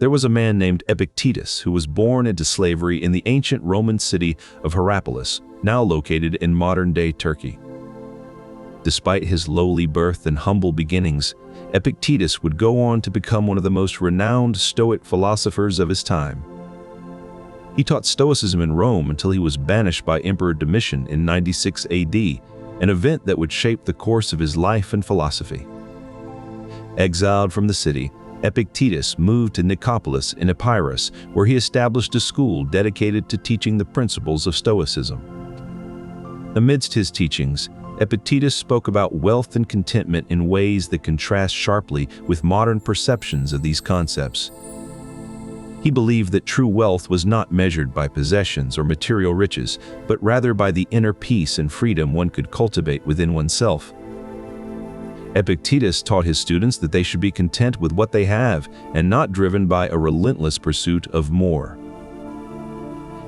There was a man named Epictetus who was born into slavery in the ancient Roman city of Hierapolis, now located in modern-day Turkey. Despite his lowly birth and humble beginnings, Epictetus would go on to become one of the most renowned Stoic philosophers of his time. He taught Stoicism in Rome until he was banished by Emperor Domitian in 96 AD, an event that would shape the course of his life and philosophy. Exiled from the city, Epictetus moved to Nicopolis in Epirus, where he established a school dedicated to teaching the principles of Stoicism. Amidst his teachings, Epictetus spoke about wealth and contentment in ways that contrast sharply with modern perceptions of these concepts. He believed that true wealth was not measured by possessions or material riches, but rather by the inner peace and freedom one could cultivate within oneself. Epictetus taught his students that they should be content with what they have and not driven by a relentless pursuit of more.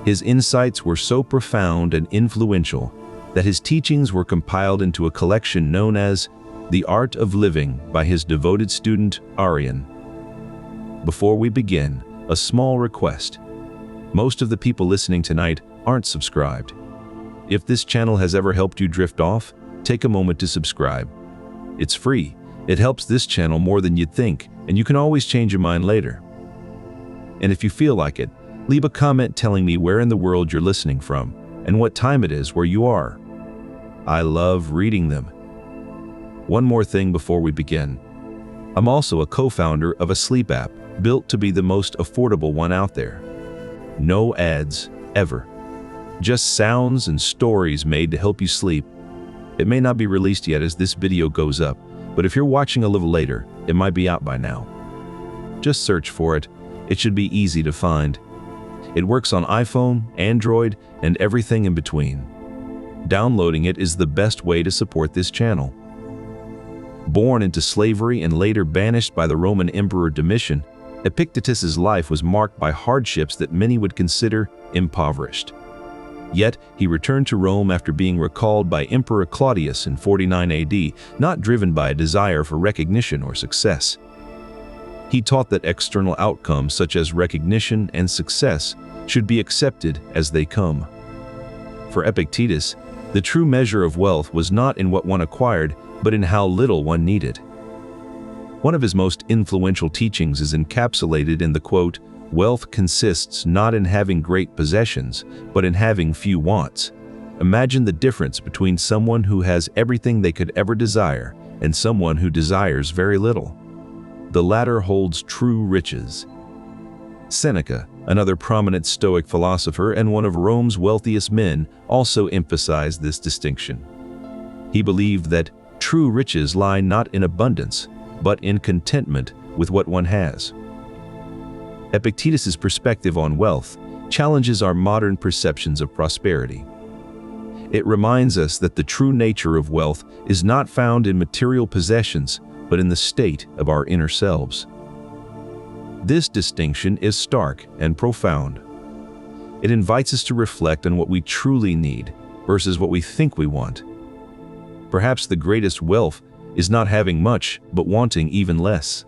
His insights were so profound and influential that his teachings were compiled into a collection known as The Art of Living by his devoted student Arrian. Before we begin, a small request. Most of the people listening tonight aren't subscribed. If this channel has ever helped you drift off, take a moment to subscribe. It's free. It helps this channel more than you'd think, and you can always change your mind later. And if you feel like it, leave a comment telling me where in the world you're listening from and what time it is where you are. I love reading them. One more thing before we begin. I'm also a co-founder of a sleep app built to be the most affordable one out there. No ads, ever. Just sounds and stories made to help you sleep. It may not be released yet as this video goes up, but if you're watching a little later, it might be out by now. Just search for it. It should be easy to find. It works on iPhone, Android, and everything in between. Downloading it is the best way to support this channel. Born into slavery and later banished by the Roman Emperor Domitian, Epictetus's life was marked by hardships that many would consider impoverished. Yet, he returned to Rome after being recalled by Emperor Claudius in 49 AD, not driven by a desire for recognition or success. He taught that external outcomes such as recognition and success should be accepted as they come. For Epictetus, the true measure of wealth was not in what one acquired, but in how little one needed. One of his most influential teachings is encapsulated in the quote, "Wealth consists not in having great possessions, but in having few wants." Imagine the difference between someone who has everything they could ever desire and someone who desires very little. The latter holds true riches. Seneca, another prominent Stoic philosopher and one of Rome's wealthiest men, also emphasized this distinction. He believed that true riches lie not in abundance, but in contentment with what one has. Epictetus's perspective on wealth challenges our modern perceptions of prosperity. It reminds us that the true nature of wealth is not found in material possessions, but in the state of our inner selves. This distinction is stark and profound. It invites us to reflect on what we truly need versus what we think we want. Perhaps the greatest wealth is not having much, but wanting even less.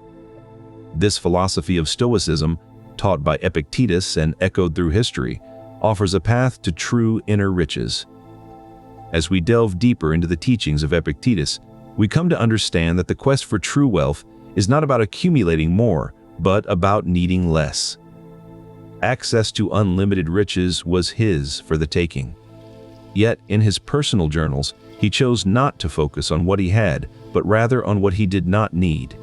This philosophy of Stoicism, taught by Epictetus and echoed through history, offers a path to true inner riches. As we delve deeper into the teachings of Epictetus, we come to understand that the quest for true wealth is not about accumulating more, but about needing less. Access to unlimited riches was his for the taking. Yet, in his personal journals, he chose not to focus on what he had, but rather on what he did not need.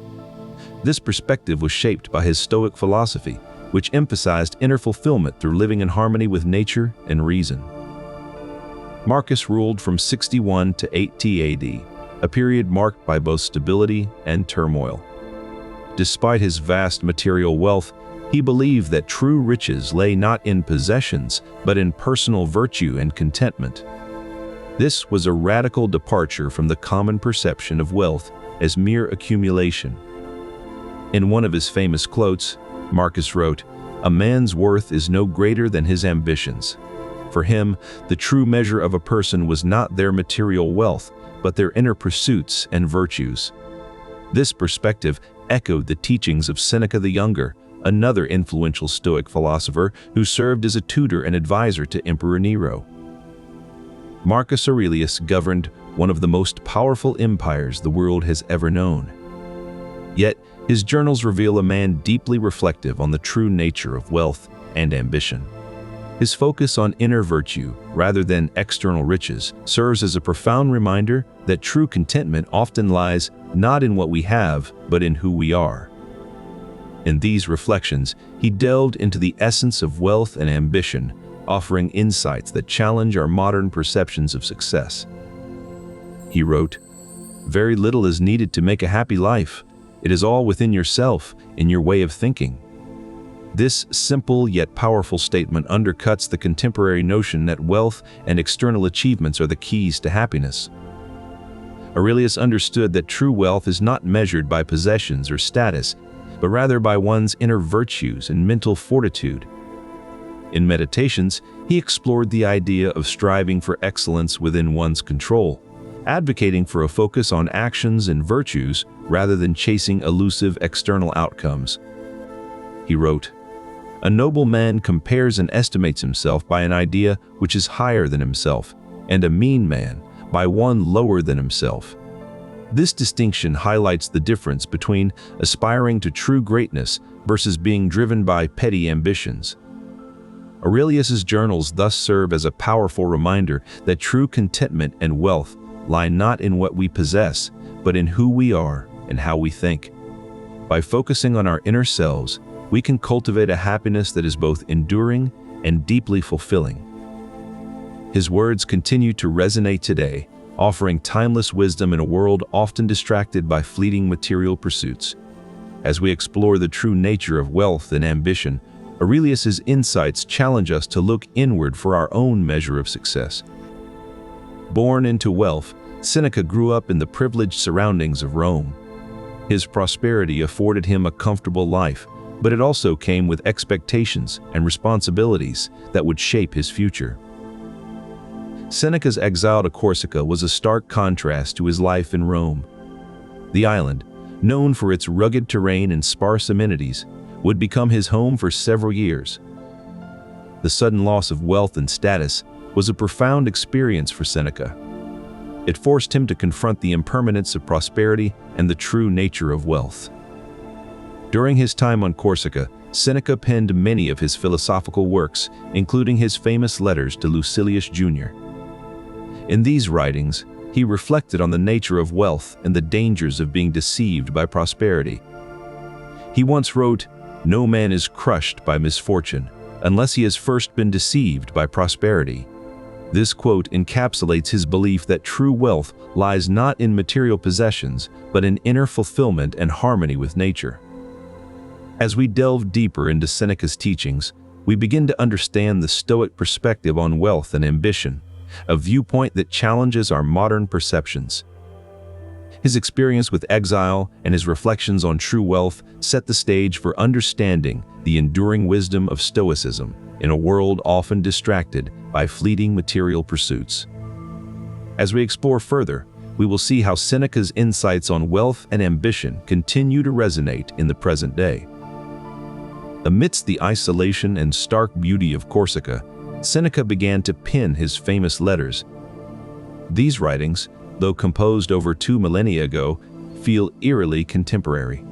This perspective was shaped by his Stoic philosophy, which emphasized inner fulfillment through living in harmony with nature and reason. Marcus ruled from 61 to 80 AD, a period marked by both stability and turmoil. Despite his vast material wealth, he believed that true riches lay not in possessions, but in personal virtue and contentment. This was a radical departure from the common perception of wealth as mere accumulation. In one of his famous quotes, Marcus wrote, "A man's worth is no greater than his ambitions." For him, the true measure of a person was not their material wealth, but their inner pursuits and virtues. This perspective echoed the teachings of Seneca the Younger, another influential Stoic philosopher who served as a tutor and advisor to Emperor Nero. Marcus Aurelius governed one of the most powerful empires the world has ever known. Yet, his journals reveal a man deeply reflective on the true nature of wealth and ambition. His focus on inner virtue, rather than external riches, serves as a profound reminder that true contentment often lies not in what we have, but in who we are. In these reflections, he delved into the essence of wealth and ambition, offering insights that challenge our modern perceptions of success. He wrote, "Very little is needed to make a happy life. It is all within yourself, in your way of thinking." This simple yet powerful statement undercuts the contemporary notion that wealth and external achievements are the keys to happiness. Aurelius understood that true wealth is not measured by possessions or status, but rather by one's inner virtues and mental fortitude. In Meditations, he explored the idea of striving for excellence within one's control, advocating for a focus on actions and virtues rather than chasing elusive external outcomes. He wrote, "A noble man compares and estimates himself by an idea which is higher than himself, and a mean man by one lower than himself." This distinction highlights the difference between aspiring to true greatness versus being driven by petty ambitions. Aurelius's journals thus serve as a powerful reminder that true contentment and wealth lie not in what we possess, but in who we are and how we think. By focusing on our inner selves, we can cultivate a happiness that is both enduring and deeply fulfilling. His words continue to resonate today, offering timeless wisdom in a world often distracted by fleeting material pursuits. As we explore the true nature of wealth and ambition, Aurelius's insights challenge us to look inward for our own measure of success. Born into wealth, Seneca grew up in the privileged surroundings of Rome. His prosperity afforded him a comfortable life, but it also came with expectations and responsibilities that would shape his future. Seneca's exile to Corsica was a stark contrast to his life in Rome. The island, known for its rugged terrain and sparse amenities, would become his home for several years. The sudden loss of wealth and status was a profound experience for Seneca. It forced him to confront the impermanence of prosperity and the true nature of wealth. During his time on Corsica, Seneca penned many of his philosophical works, including his famous letters to Lucilius Jr. In these writings, he reflected on the nature of wealth and the dangers of being deceived by prosperity. He once wrote, "No man is crushed by misfortune unless he has first been deceived by prosperity." This quote encapsulates his belief that true wealth lies not in material possessions, but in inner fulfillment and harmony with nature. As we delve deeper into Seneca's teachings, we begin to understand the Stoic perspective on wealth and ambition, a viewpoint that challenges our modern perceptions. His experience with exile and his reflections on true wealth set the stage for understanding the enduring wisdom of Stoicism in a world often distracted by fleeting material pursuits. As we explore further, we will see how Seneca's insights on wealth and ambition continue to resonate in the present day. Amidst the isolation and stark beauty of Corsica, Seneca began to pen his famous letters. These writings, though composed over 2 millennia ago, feel eerily contemporary.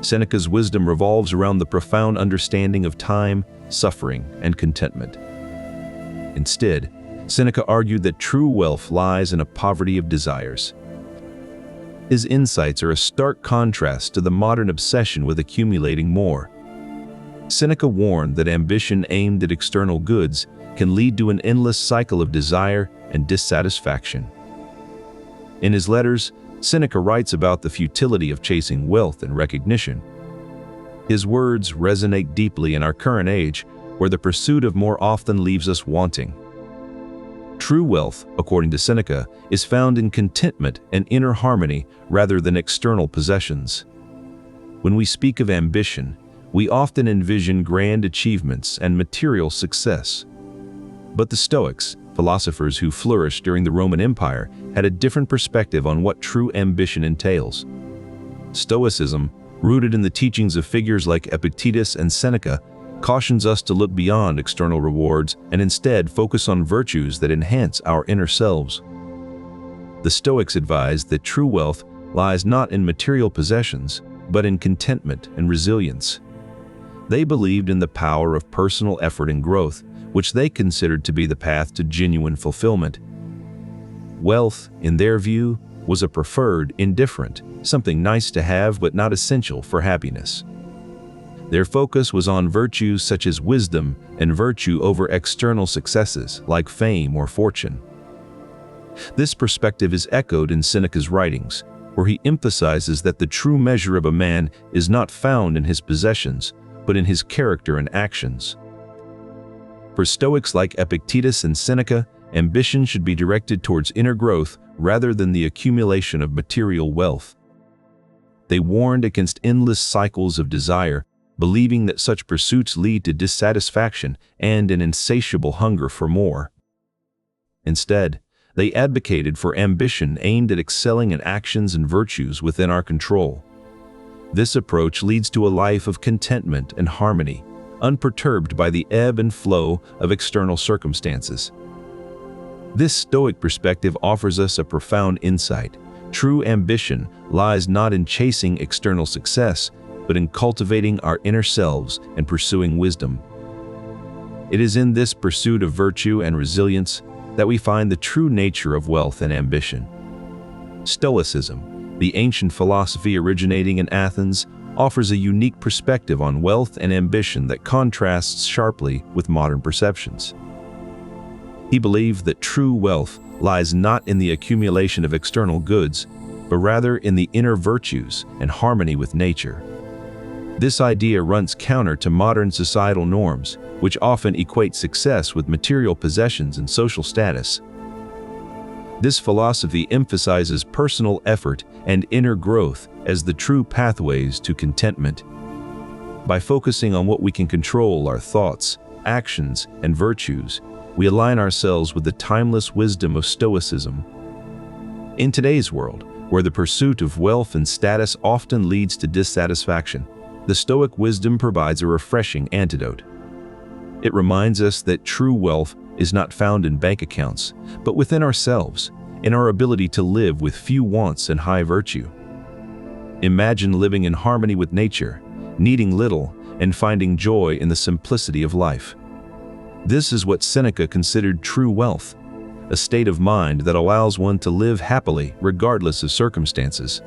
Seneca's wisdom revolves around the profound understanding of time, suffering, and contentment. Instead, Seneca argued that true wealth lies in a poverty of desires. His insights are a stark contrast to the modern obsession with accumulating more. Seneca warned that ambition aimed at external goods can lead to an endless cycle of desire and dissatisfaction. In his letters, Seneca writes about the futility of chasing wealth and recognition. His words resonate deeply in our current age, where the pursuit of more often leaves us wanting. True wealth, according to Seneca, is found in contentment and inner harmony rather than external possessions. When we speak of ambition, we often envision grand achievements and material success. But the Stoics, philosophers who flourished during the Roman Empire, had a different perspective on what true ambition entails. Stoicism, rooted in the teachings of figures like Epictetus and Seneca, cautions us to look beyond external rewards and instead focus on virtues that enhance our inner selves. The Stoics advised that true wealth lies not in material possessions, but in contentment and resilience. They believed in the power of personal effort and growth, which they considered to be the path to genuine fulfillment. Wealth, in their view, was a preferred, indifferent, something nice to have but not essential for happiness. Their focus was on virtues such as wisdom and virtue over external successes like fame or fortune. This perspective is echoed in Seneca's writings, where he emphasizes that the true measure of a man is not found in his possessions, but in his character and actions. For Stoics like Epictetus and Seneca, ambition should be directed towards inner growth rather than the accumulation of material wealth. They warned against endless cycles of desire, believing that such pursuits lead to dissatisfaction and an insatiable hunger for more. Instead, they advocated for ambition aimed at excelling in actions and virtues within our control. This approach leads to a life of contentment and harmony, unperturbed by the ebb and flow of external circumstances. This Stoic perspective offers us a profound insight. True ambition lies not in chasing external success, but in cultivating our inner selves and pursuing wisdom. It is in this pursuit of virtue and resilience that we find the true nature of wealth and ambition. Stoicism, the ancient philosophy originating in Athens, offers a unique perspective on wealth and ambition that contrasts sharply with modern perceptions. He believed that true wealth lies not in the accumulation of external goods, but rather in the inner virtues and harmony with nature. This idea runs counter to modern societal norms, which often equate success with material possessions and social status. This philosophy emphasizes personal effort and inner growth as the true pathways to contentment. By focusing on what we can control, our thoughts, actions, and virtues, we align ourselves with the timeless wisdom of Stoicism. In today's world, where the pursuit of wealth and status often leads to dissatisfaction, the Stoic wisdom provides a refreshing antidote. It reminds us that true wealth is not found in bank accounts, but within ourselves, in our ability to live with few wants and high virtue. Imagine living in harmony with nature, needing little, and finding joy in the simplicity of life. This is what Seneca considered true wealth, a state of mind that allows one to live happily regardless of circumstances.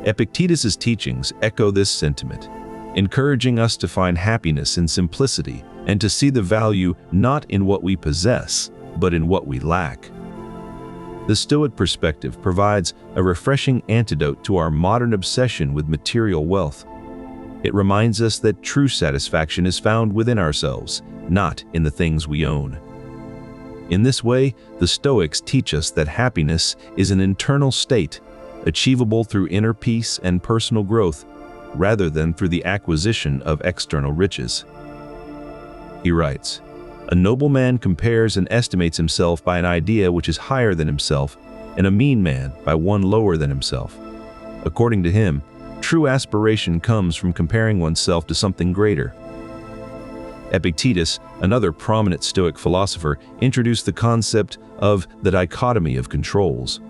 Epictetus's teachings echo this sentiment, encouraging us to find happiness in simplicity and to see the value not in what we possess, but in what we lack. The Stoic perspective provides a refreshing antidote to our modern obsession with material wealth. It reminds us that true satisfaction is found within ourselves, not in the things we own. In this way, the Stoics teach us that happiness is an internal state, achievable through inner peace and personal growth, rather than through the acquisition of external riches. He writes, "A noble man compares and estimates himself by an idea which is higher than himself, and a mean man by one lower than himself. According to him, true aspiration comes from comparing oneself to something greater." Epictetus, another prominent Stoic philosopher, introduced the concept of the dichotomy of controls.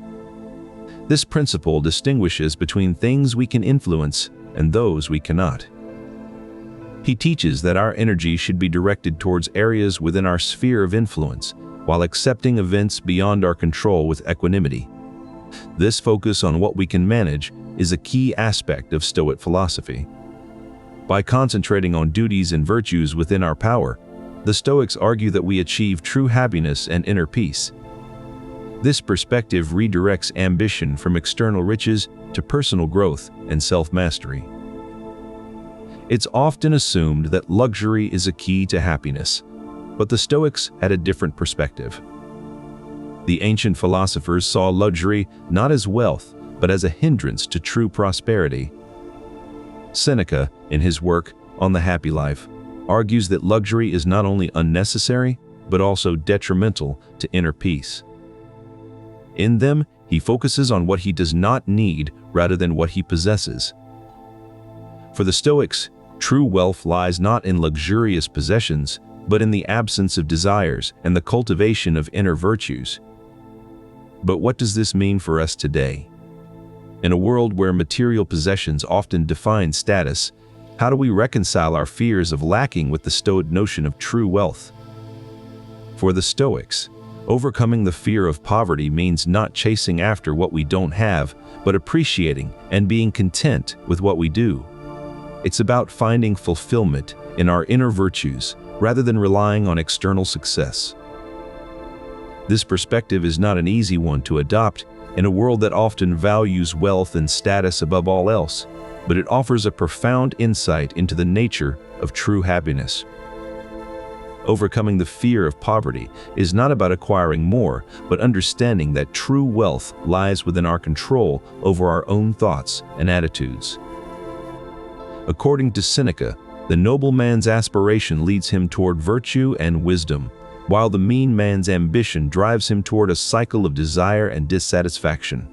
This principle distinguishes between things we can influence and those we cannot. He teaches that our energy should be directed towards areas within our sphere of influence, while accepting events beyond our control with equanimity. This focus on what we can manage is a key aspect of Stoic philosophy. By concentrating on duties and virtues within our power, the Stoics argue that we achieve true happiness and inner peace. This perspective redirects ambition from external riches to personal growth and self-mastery. It's often assumed that luxury is a key to happiness, but the Stoics had a different perspective. The ancient philosophers saw luxury not as wealth, but as a hindrance to true prosperity. Seneca, in his work On the Happy Life, argues that luxury is not only unnecessary, but also detrimental to inner peace. In them, he focuses on what he does not need rather than what he possesses. For the Stoics, true wealth lies not in luxurious possessions, but in the absence of desires and the cultivation of inner virtues. But what does this mean for us today? In a world where material possessions often define status, how do we reconcile our fears of lacking with the Stoic notion of true wealth? For the Stoics, overcoming the fear of poverty means not chasing after what we don't have, but appreciating and being content with what we do. It's about finding fulfillment in our inner virtues rather than relying on external success. This perspective is not an easy one to adopt in a world that often values wealth and status above all else, but it offers a profound insight into the nature of true happiness. Overcoming the fear of poverty is not about acquiring more, but understanding that true wealth lies within our control over our own thoughts and attitudes. According to Seneca, the noble man's aspiration leads him toward virtue and wisdom, while the mean man's ambition drives him toward a cycle of desire and dissatisfaction.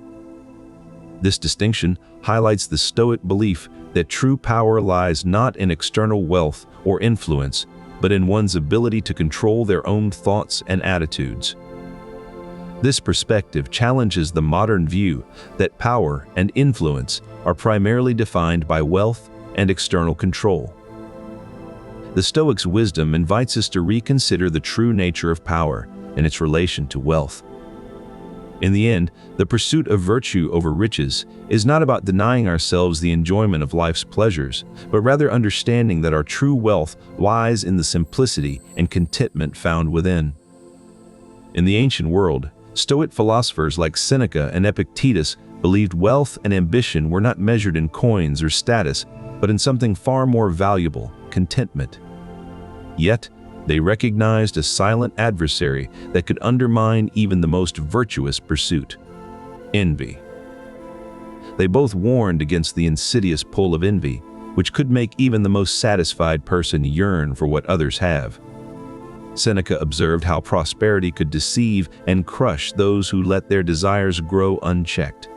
This distinction highlights the Stoic belief that true power lies not in external wealth or influence, but in one's ability to control their own thoughts and attitudes. This perspective challenges the modern view that power and influence are primarily defined by wealth and external control. The Stoics' wisdom invites us to reconsider the true nature of power and its relation to wealth. In the end, the pursuit of virtue over riches is not about denying ourselves the enjoyment of life's pleasures, but rather understanding that our true wealth lies in the simplicity and contentment found within. In the ancient world, Stoic philosophers like Seneca and Epictetus believed wealth and ambition were not measured in coins or status, but in something far more valuable: contentment. Yet, they recognized a silent adversary that could undermine even the most virtuous pursuit: envy. They both warned against the insidious pull of envy, which could make even the most satisfied person yearn for what others have. Seneca observed how prosperity could deceive and crush those who let their desires grow unchecked.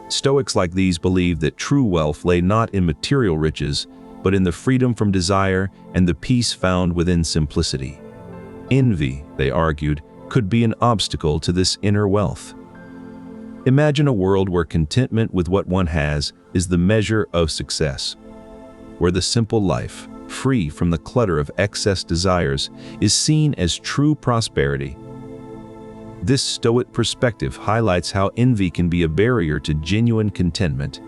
Stoics like these believed that true wealth lay not in material riches, but in the freedom from desire and the peace found within simplicity. Envy, they argued, could be an obstacle to this inner wealth. Imagine a world where contentment with what one has is the measure of success, where the simple life, free from the clutter of excess desires, is seen as true prosperity. This Stoic perspective highlights how envy can be a barrier to genuine contentment.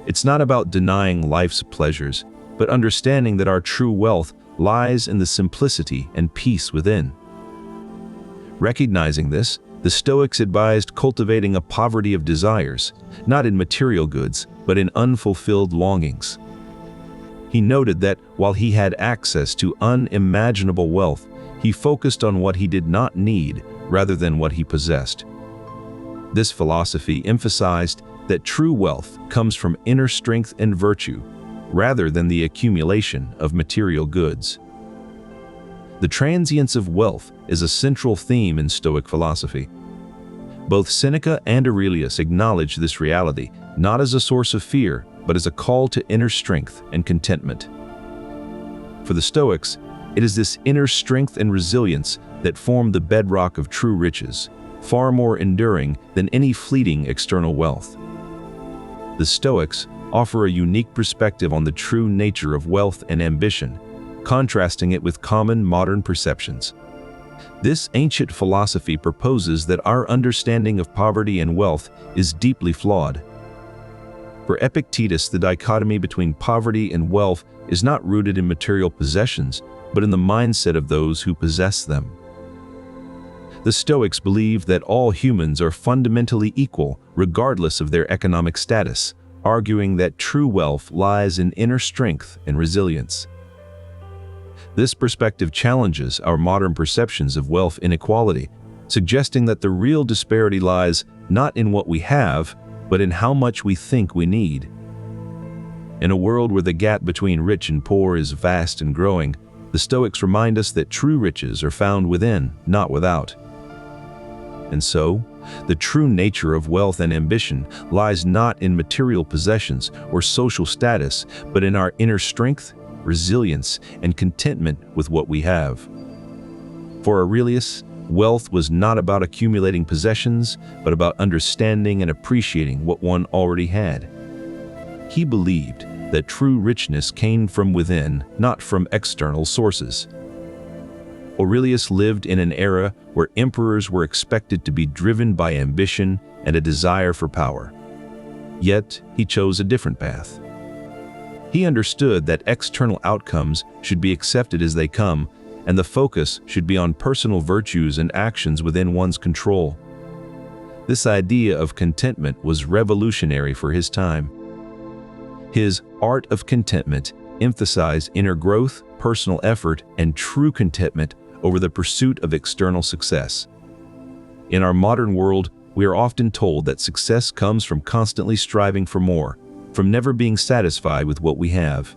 It's not about denying life's pleasures, but understanding that our true wealth lies in the simplicity and peace within. Recognizing this, the Stoics advised cultivating a poverty of desires, not in material goods, but in unfulfilled longings. He noted that while he had access to unimaginable wealth, he focused on what he did not need rather than what he possessed. This philosophy emphasized that true wealth comes from inner strength and virtue, rather than the accumulation of material goods. The transience of wealth is a central theme in Stoic philosophy. Both Seneca and Aurelius acknowledge this reality, not as a source of fear, but as a call to inner strength and contentment. For the Stoics, it is this inner strength and resilience that form the bedrock of true riches, far more enduring than any fleeting external wealth. The Stoics offer a unique perspective on the true nature of wealth and ambition, contrasting it with common modern perceptions. This ancient philosophy proposes that our understanding of poverty and wealth is deeply flawed. For Epictetus, the dichotomy between poverty and wealth is not rooted in material possessions, but in the mindset of those who possess them. The Stoics believe that all humans are fundamentally equal, regardless of their economic status, arguing that true wealth lies in inner strength and resilience. This perspective challenges our modern perceptions of wealth inequality, suggesting that the real disparity lies not in what we have, but in how much we think we need. In a world where the gap between rich and poor is vast and growing, the Stoics remind us that true riches are found within, not without. And so, The true nature of wealth and ambition lies not in material possessions or social status, but in our inner strength, resilience, and contentment with what we have. For Aurelius, wealth was not about accumulating possessions, but about understanding and appreciating what one already had. He believed that true richness came from within, not from external sources. Aurelius lived in an era where emperors were expected to be driven by ambition and a desire for power. Yet, he chose a different path. He understood that external outcomes should be accepted as they come, and the focus should be on personal virtues and actions within one's control. This idea of contentment was revolutionary for his time. His Art of Contentment emphasized inner growth, personal effort, and true contentment over the pursuit of external success. In our modern world, we are often told that success comes from constantly striving for more, from never being satisfied with what we have.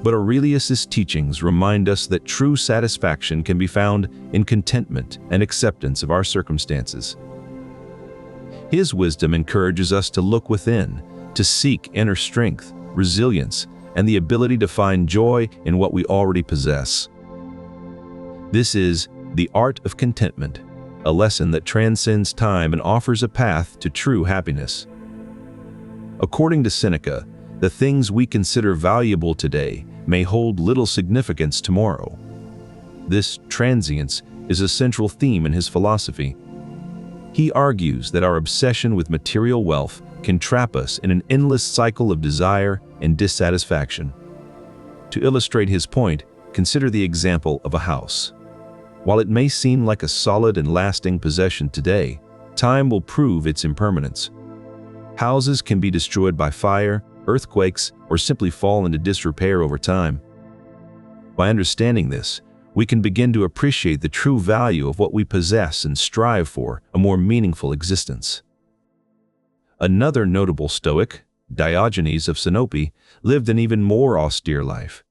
But Aurelius's teachings remind us that true satisfaction can be found in contentment and acceptance of our circumstances. His wisdom encourages us to look within, to seek inner strength, resilience, and the ability to find joy in what we already possess. This is the Art of Contentment, a lesson that transcends time and offers a path to true happiness. According to Seneca, the things we consider valuable today may hold little significance tomorrow. This transience is a central theme in his philosophy. He argues that our obsession with material wealth can trap us in an endless cycle of desire and dissatisfaction. To illustrate his point, consider the example of a house. While it may seem like a solid and lasting possession today, time will prove its impermanence. Houses can be destroyed by fire, earthquakes, or simply fall into disrepair over time. By understanding this, we can begin to appreciate the true value of what we possess and strive for a more meaningful existence. Another notable Stoic, Diogenes of Sinope, lived an even more austere life.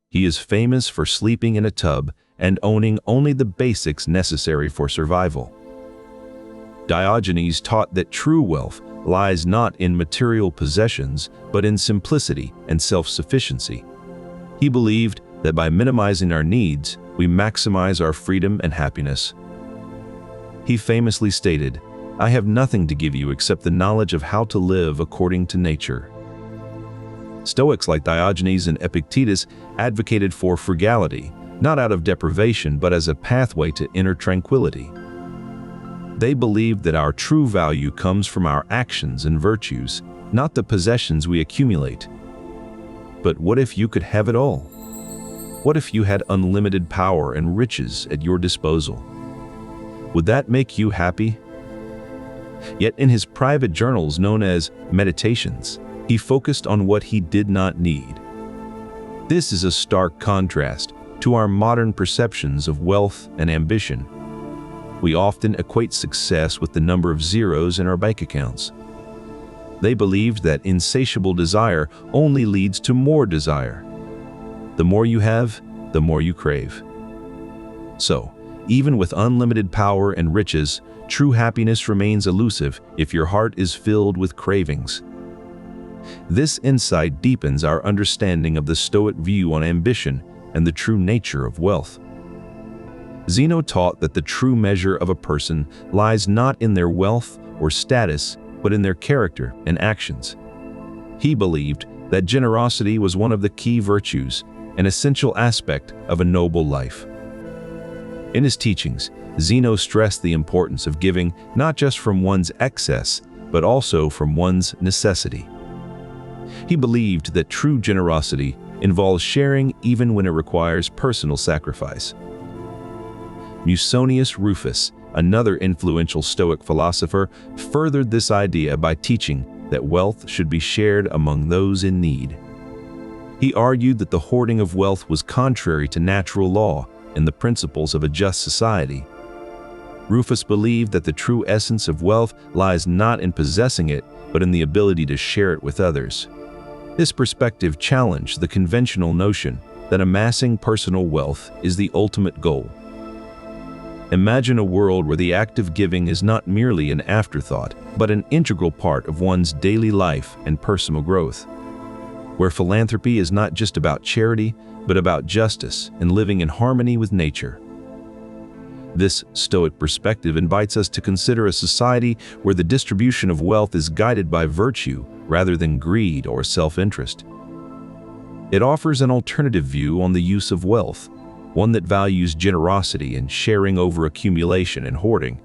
He is famous for sleeping in a tub and owning only the basics necessary for survival. Diogenes taught that true wealth lies not in material possessions, but in simplicity and self-sufficiency. He believed that by minimizing our needs, we maximize our freedom and happiness. He famously stated, "I have nothing to give you except the knowledge of how to live according to nature." Stoics like Diogenes and Epictetus advocated for frugality, not out of deprivation but as a pathway to inner tranquility. They believed that our true value comes from our actions and virtues, not the possessions we accumulate. But what if you could have it all? What if you had unlimited power and riches at your disposal? Would that make you happy? Yet in his private journals known as Meditations, he focused on what he did not need. This is a stark contrast to our modern perceptions of wealth and ambition. We often equate success with the number of zeros in our bank accounts. They believed that insatiable desire only leads to more desire. The more you have, the more you crave. So, even with unlimited power and riches, true happiness remains elusive if your heart is filled with cravings. This insight deepens our understanding of the Stoic view on ambition and the true nature of wealth. Zeno taught that the true measure of a person lies not in their wealth or status, but in their character and actions. He believed that generosity was one of the key virtues, an essential aspect of a noble life. In his teachings, Zeno stressed the importance of giving not just from one's excess, but also from one's necessity. He believed that true generosity involves sharing even when it requires personal sacrifice. Musonius Rufus, another influential Stoic philosopher, furthered this idea by teaching that wealth should be shared among those in need. He argued that the hoarding of wealth was contrary to natural law and the principles of a just society. Rufus believed that the true essence of wealth lies not in possessing it, but in the ability to share it with others. This perspective challenged the conventional notion that amassing personal wealth is the ultimate goal. Imagine a world where the act of giving is not merely an afterthought, but an integral part of one's daily life and personal growth. Where philanthropy is not just about charity, but about justice and living in harmony with nature. This Stoic perspective invites us to consider a society where the distribution of wealth is guided by virtue rather than greed or self-interest. It offers an alternative view on the use of wealth, one that values generosity and sharing over accumulation and hoarding.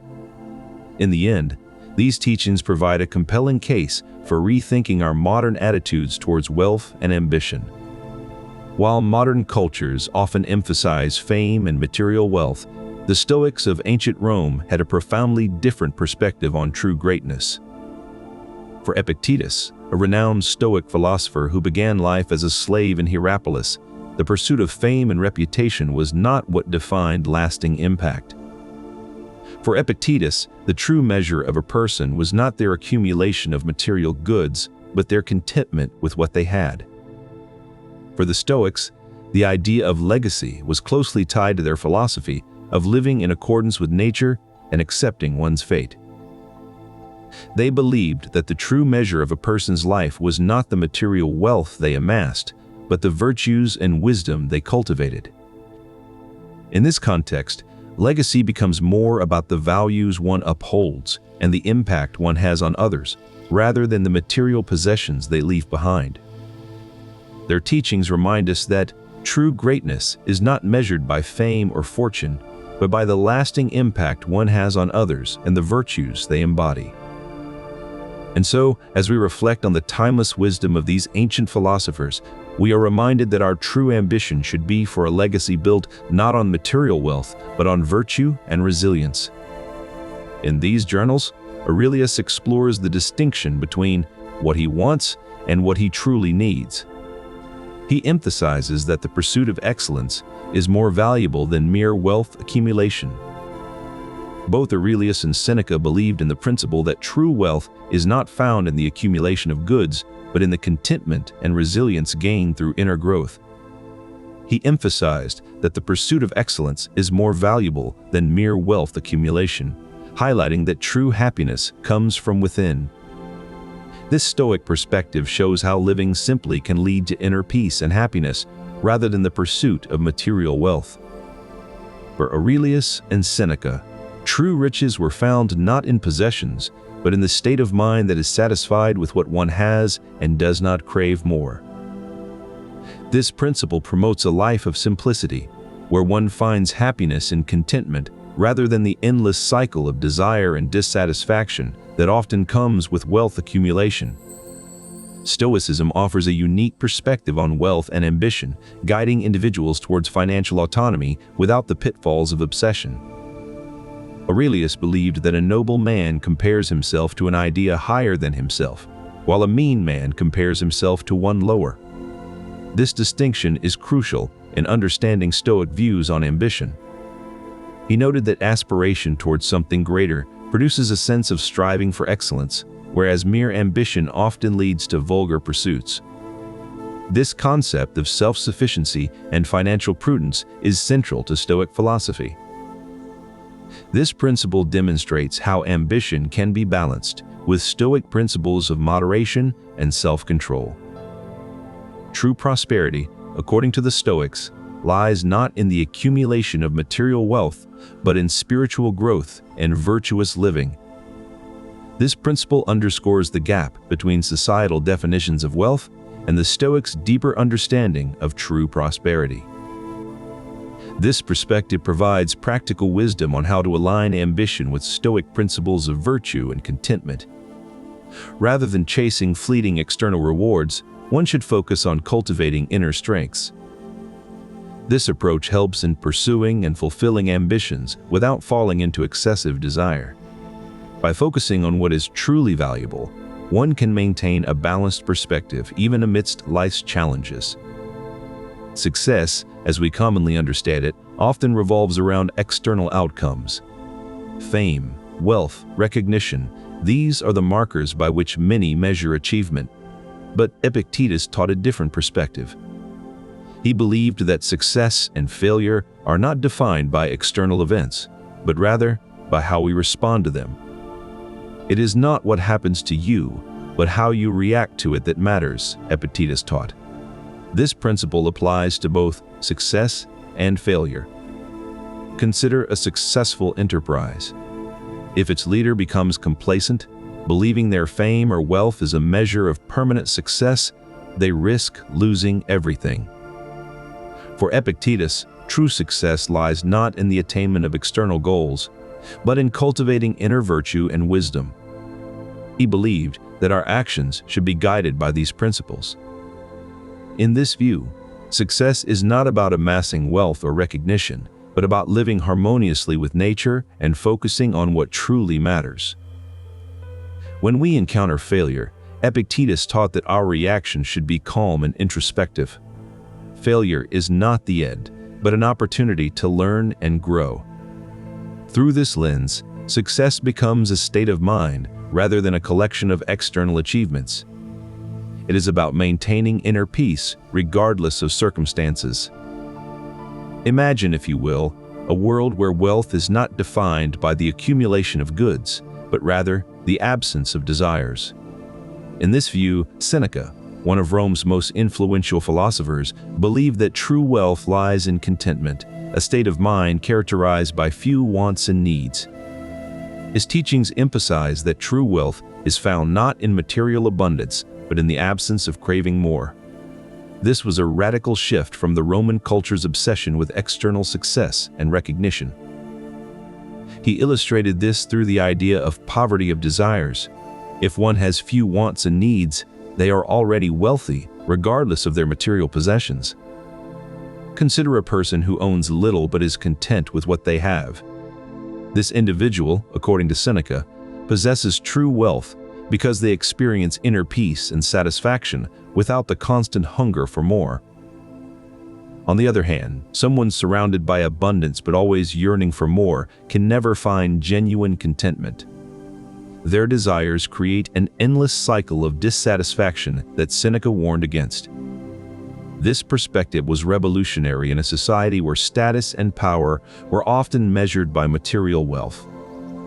In the end, these teachings provide a compelling case for rethinking our modern attitudes towards wealth and ambition. While modern cultures often emphasize fame and material wealth, the Stoics of ancient Rome had a profoundly different perspective on true greatness. For Epictetus, a renowned Stoic philosopher who began life as a slave in Hierapolis, the pursuit of fame and reputation was not what defined lasting impact. For Epictetus, the true measure of a person was not their accumulation of material goods, but their contentment with what they had. For the Stoics, the idea of legacy was closely tied to their philosophy of living in accordance with nature and accepting one's fate. They believed that the true measure of a person's life was not the material wealth they amassed, but the virtues and wisdom they cultivated. In this context, legacy becomes more about the values one upholds and the impact one has on others, rather than the material possessions they leave behind. Their teachings remind us that true greatness is not measured by fame or fortune, but by the lasting impact one has on others and the virtues they embody. And so, as we reflect on the timeless wisdom of these ancient philosophers, we are reminded that our true ambition should be for a legacy built not on material wealth, but on virtue and resilience. In these journals, Aurelius explores the distinction between what he wants and what he truly needs. He emphasizes that the pursuit of excellence is more valuable than mere wealth accumulation. Both Aurelius and Seneca believed in the principle that true wealth is not found in the accumulation of goods, but in the contentment and resilience gained through inner growth. He emphasized that the pursuit of excellence is more valuable than mere wealth accumulation, highlighting that true happiness comes from within. This Stoic perspective shows how living simply can lead to inner peace and happiness, rather than the pursuit of material wealth. For Aurelius and Seneca, true riches were found not in possessions, but in the state of mind that is satisfied with what one has and does not crave more. This principle promotes a life of simplicity, where one finds happiness in contentment rather than the endless cycle of desire and dissatisfaction that often comes with wealth accumulation. Stoicism offers a unique perspective on wealth and ambition, guiding individuals towards financial autonomy without the pitfalls of obsession. Aurelius believed that a noble man compares himself to an idea higher than himself, while a mean man compares himself to one lower. This distinction is crucial in understanding Stoic views on ambition. He noted that aspiration towards something greater produces a sense of striving for excellence, whereas mere ambition often leads to vulgar pursuits. This concept of self-sufficiency and financial prudence is central to Stoic philosophy. This principle demonstrates how ambition can be balanced with Stoic principles of moderation and self-control. True prosperity, according to the Stoics, lies not in the accumulation of material wealth, but in spiritual growth and virtuous living. This principle underscores the gap between societal definitions of wealth and the Stoics' deeper understanding of true prosperity. This perspective provides practical wisdom on how to align ambition with Stoic principles of virtue and contentment. Rather than chasing fleeting external rewards, one should focus on cultivating inner strengths. This approach helps in pursuing and fulfilling ambitions without falling into excessive desire. By focusing on what is truly valuable, one can maintain a balanced perspective even amidst life's challenges. Success, as we commonly understand it, often revolves around external outcomes. Fame, wealth, recognition, these are the markers by which many measure achievement. But Epictetus taught a different perspective. He believed that success and failure are not defined by external events, but rather by how we respond to them. It is not what happens to you, but how you react to it that matters, Epictetus taught. This principle applies to both success and failure. Consider a successful enterprise. If its leader becomes complacent, believing their fame or wealth is a measure of permanent success, they risk losing everything. For Epictetus, true success lies not in the attainment of external goals, but in cultivating inner virtue and wisdom. He believed that our actions should be guided by these principles. In this view, success is not about amassing wealth or recognition, but about living harmoniously with nature and focusing on what truly matters. When we encounter failure, Epictetus taught that our reaction should be calm and introspective. Failure is not the end, but an opportunity to learn and grow. Through this lens, success becomes a state of mind rather than a collection of external achievements. It is about maintaining inner peace regardless of circumstances. Imagine, if you will, a world where wealth is not defined by the accumulation of goods, but rather the absence of desires. In this view, Seneca, one of Rome's most influential philosophers, believed that true wealth lies in contentment, a state of mind characterized by few wants and needs. His teachings emphasize that true wealth is found not in material abundance, but in the absence of craving more. This was a radical shift from the Roman culture's obsession with external success and recognition. He illustrated this through the idea of poverty of desires. If one has few wants and needs, they are already wealthy, regardless of their material possessions. Consider a person who owns little but is content with what they have. This individual, according to Seneca, possesses true wealth because they experience inner peace and satisfaction without the constant hunger for more. On the other hand, someone surrounded by abundance but always yearning for more can never find genuine contentment. Their desires create an endless cycle of dissatisfaction that Seneca warned against. This perspective was revolutionary in a society where status and power were often measured by material wealth.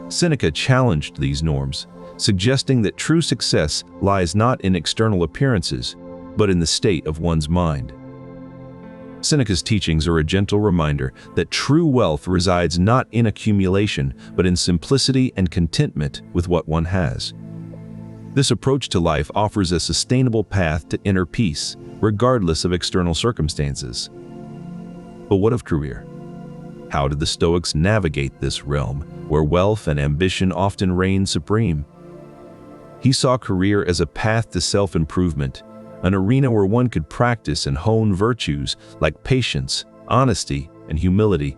Seneca challenged these norms, suggesting that true success lies not in external appearances, but in the state of one's mind. Seneca's teachings are a gentle reminder that true wealth resides not in accumulation, but in simplicity and contentment with what one has. This approach to life offers a sustainable path to inner peace, regardless of external circumstances. But what of career? How did the Stoics navigate this realm, where wealth and ambition often reign supreme? He saw career as a path to self-improvement, an arena where one could practice and hone virtues like patience, honesty, and humility.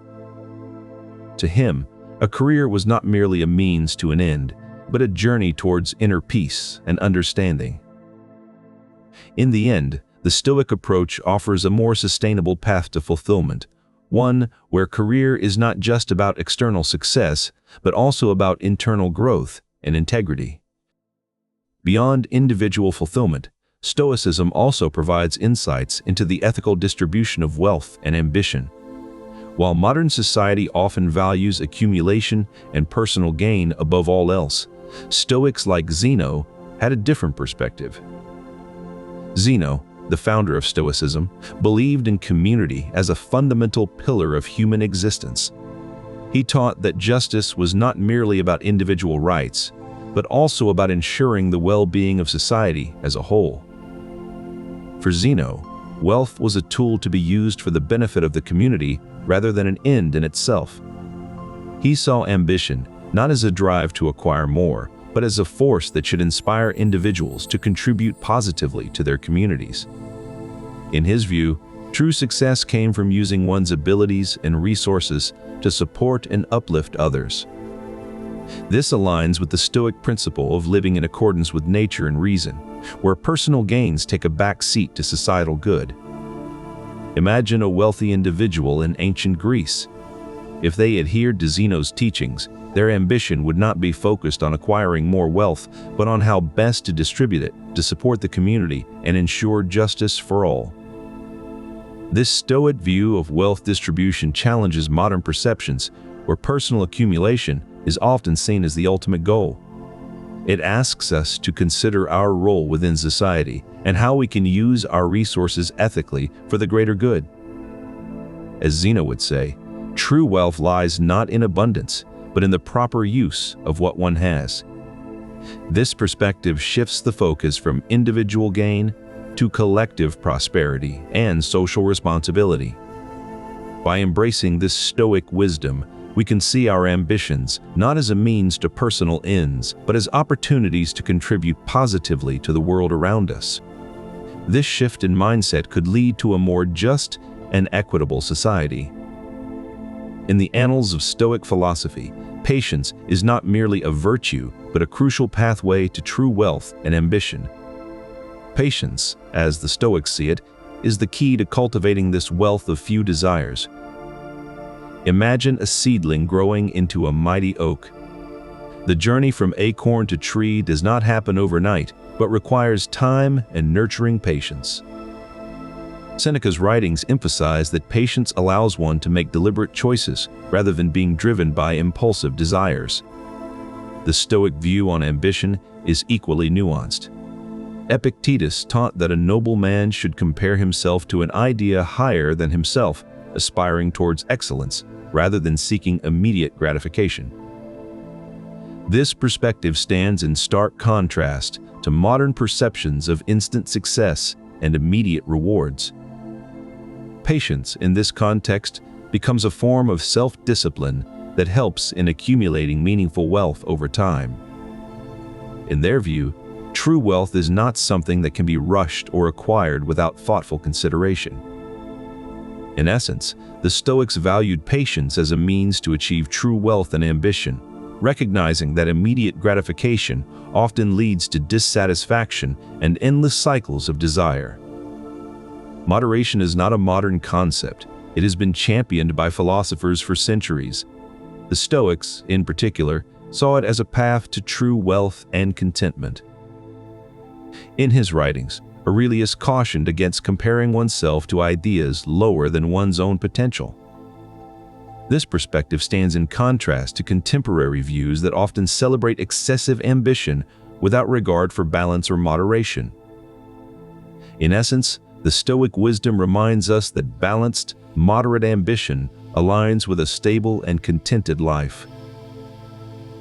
To him, a career was not merely a means to an end, but a journey towards inner peace and understanding. In the end, the Stoic approach offers a more sustainable path to fulfillment, one where career is not just about external success, but also about internal growth and integrity. Beyond individual fulfillment, Stoicism also provides insights into the ethical distribution of wealth and ambition. While modern society often values accumulation and personal gain above all else, Stoics like Zeno had a different perspective. Zeno, the founder of Stoicism, believed in community as a fundamental pillar of human existence. He taught that justice was not merely about individual rights, but also about ensuring the well-being of society as a whole. For Zeno, wealth was a tool to be used for the benefit of the community rather than an end in itself. He saw ambition not as a drive to acquire more, but as a force that should inspire individuals to contribute positively to their communities. In his view, true success came from using one's abilities and resources to support and uplift others. This aligns with the Stoic principle of living in accordance with nature and reason, where personal gains take a back seat to societal good. Imagine a wealthy individual in ancient Greece. If they adhered to Zeno's teachings, their ambition would not be focused on acquiring more wealth, but on how best to distribute it to support the community and ensure justice for all. This Stoic view of wealth distribution challenges modern perceptions, where personal accumulation is often seen as the ultimate goal. It asks us to consider our role within society and how we can use our resources ethically for the greater good. As Zeno would say, true wealth lies not in abundance, but in the proper use of what one has. This perspective shifts the focus from individual gain to collective prosperity and social responsibility. By embracing this Stoic wisdom, we can see our ambitions not as a means to personal ends, but as opportunities to contribute positively to the world around us. This shift in mindset could lead to a more just and equitable society. In the annals of Stoic philosophy, patience is not merely a virtue, but a crucial pathway to true wealth and ambition. Patience, as the Stoics see it, is the key to cultivating this wealth of few desires. Imagine a seedling growing into a mighty oak. The journey from acorn to tree does not happen overnight, but requires time and nurturing patience. Seneca's writings emphasize that patience allows one to make deliberate choices rather than being driven by impulsive desires. The Stoic view on ambition is equally nuanced. Epictetus taught that a noble man should compare himself to an idea higher than himself, aspiring towards excellence rather than seeking immediate gratification. This perspective stands in stark contrast to modern perceptions of instant success and immediate rewards. Patience, in this context, becomes a form of self-discipline that helps in accumulating meaningful wealth over time. In their view, true wealth is not something that can be rushed or acquired without thoughtful consideration. In essence, the Stoics valued patience as a means to achieve true wealth and ambition, recognizing that immediate gratification often leads to dissatisfaction and endless cycles of desire. Moderation is not a modern concept. It has been championed by philosophers for centuries. The Stoics, in particular, saw it as a path to true wealth and contentment. In his writings, Aurelius cautioned against comparing oneself to ideas lower than one's own potential. This perspective stands in contrast to contemporary views that often celebrate excessive ambition without regard for balance or moderation. In essence, the Stoic wisdom reminds us that balanced, moderate ambition aligns with a stable and contented life.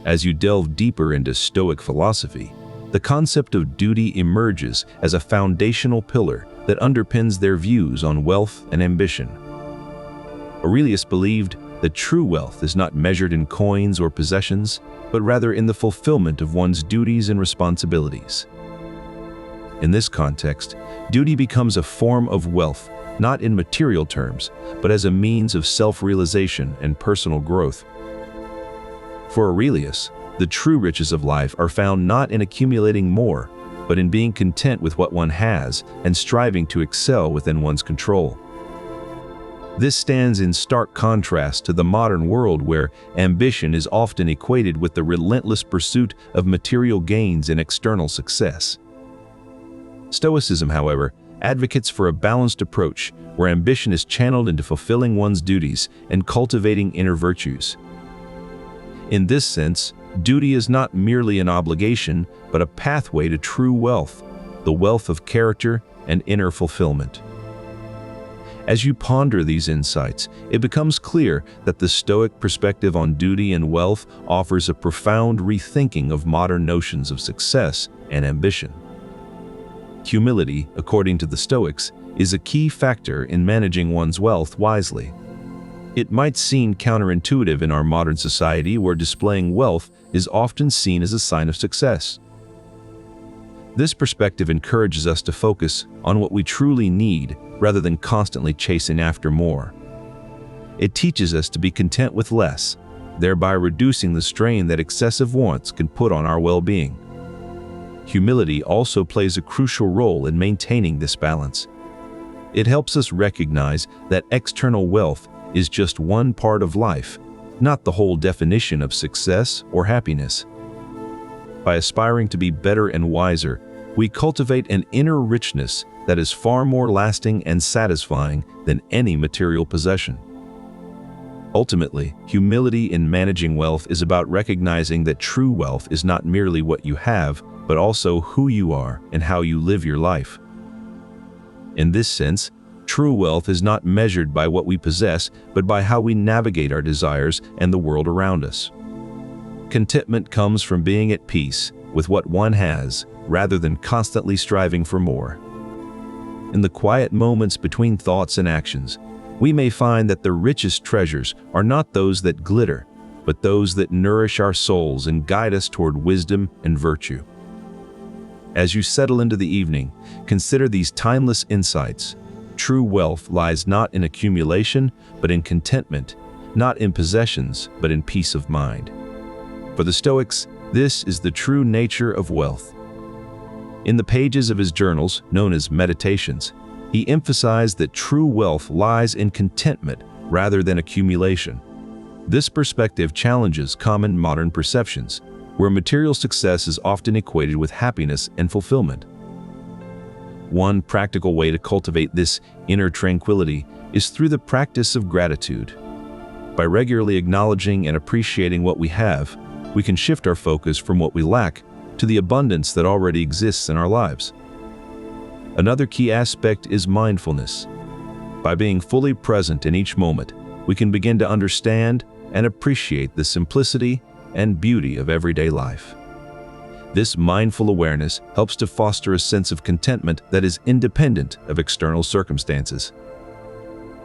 As you delve deeper into Stoic philosophy, the concept of duty emerges as a foundational pillar that underpins their views on wealth and ambition. Aurelius believed that true wealth is not measured in coins or possessions, but rather in the fulfillment of one's duties and responsibilities. In this context, duty becomes a form of wealth, not in material terms, but as a means of self-realization and personal growth. For Aurelius, the true riches of life are found not in accumulating more, but in being content with what one has and striving to excel within one's control. This stands in stark contrast to the modern world where ambition is often equated with the relentless pursuit of material gains and external success. Stoicism, however, advocates for a balanced approach where ambition is channeled into fulfilling one's duties and cultivating inner virtues. In this sense, duty is not merely an obligation, but a pathway to true wealth, the wealth of character and inner fulfillment. As you ponder these insights, it becomes clear that the Stoic perspective on duty and wealth offers a profound rethinking of modern notions of success and ambition. Humility, according to the Stoics, is a key factor in managing one's wealth wisely. It might seem counterintuitive in our modern society where displaying wealth is often seen as a sign of success. This perspective encourages us to focus on what we truly need rather than constantly chasing after more. It teaches us to be content with less, thereby reducing the strain that excessive wants can put on our well-being. Humility also plays a crucial role in maintaining this balance. It helps us recognize that external wealth is just one part of life, not the whole definition of success or happiness. By aspiring to be better and wiser, we cultivate an inner richness that is far more lasting and satisfying than any material possession. Ultimately, humility in managing wealth is about recognizing that true wealth is not merely what you have, but also who you are and how you live your life. In this sense, true wealth is not measured by what we possess, but by how we navigate our desires and the world around us. Contentment comes from being at peace with what one has, rather than constantly striving for more. In the quiet moments between thoughts and actions, we may find that the richest treasures are not those that glitter, but those that nourish our souls and guide us toward wisdom and virtue. As you settle into the evening, consider these timeless insights. True wealth lies not in accumulation, but in contentment, not in possessions, but in peace of mind. For the Stoics, this is the true nature of wealth. In the pages of his journals, known as Meditations, he emphasized that true wealth lies in contentment rather than accumulation. This perspective challenges common modern perceptions, where material success is often equated with happiness and fulfillment. One practical way to cultivate this inner tranquility is through the practice of gratitude. By regularly acknowledging and appreciating what we have, we can shift our focus from what we lack to the abundance that already exists in our lives. Another key aspect is mindfulness. By being fully present in each moment, we can begin to understand and appreciate the simplicity and beauty of everyday life. This mindful awareness helps to foster a sense of contentment that is independent of external circumstances.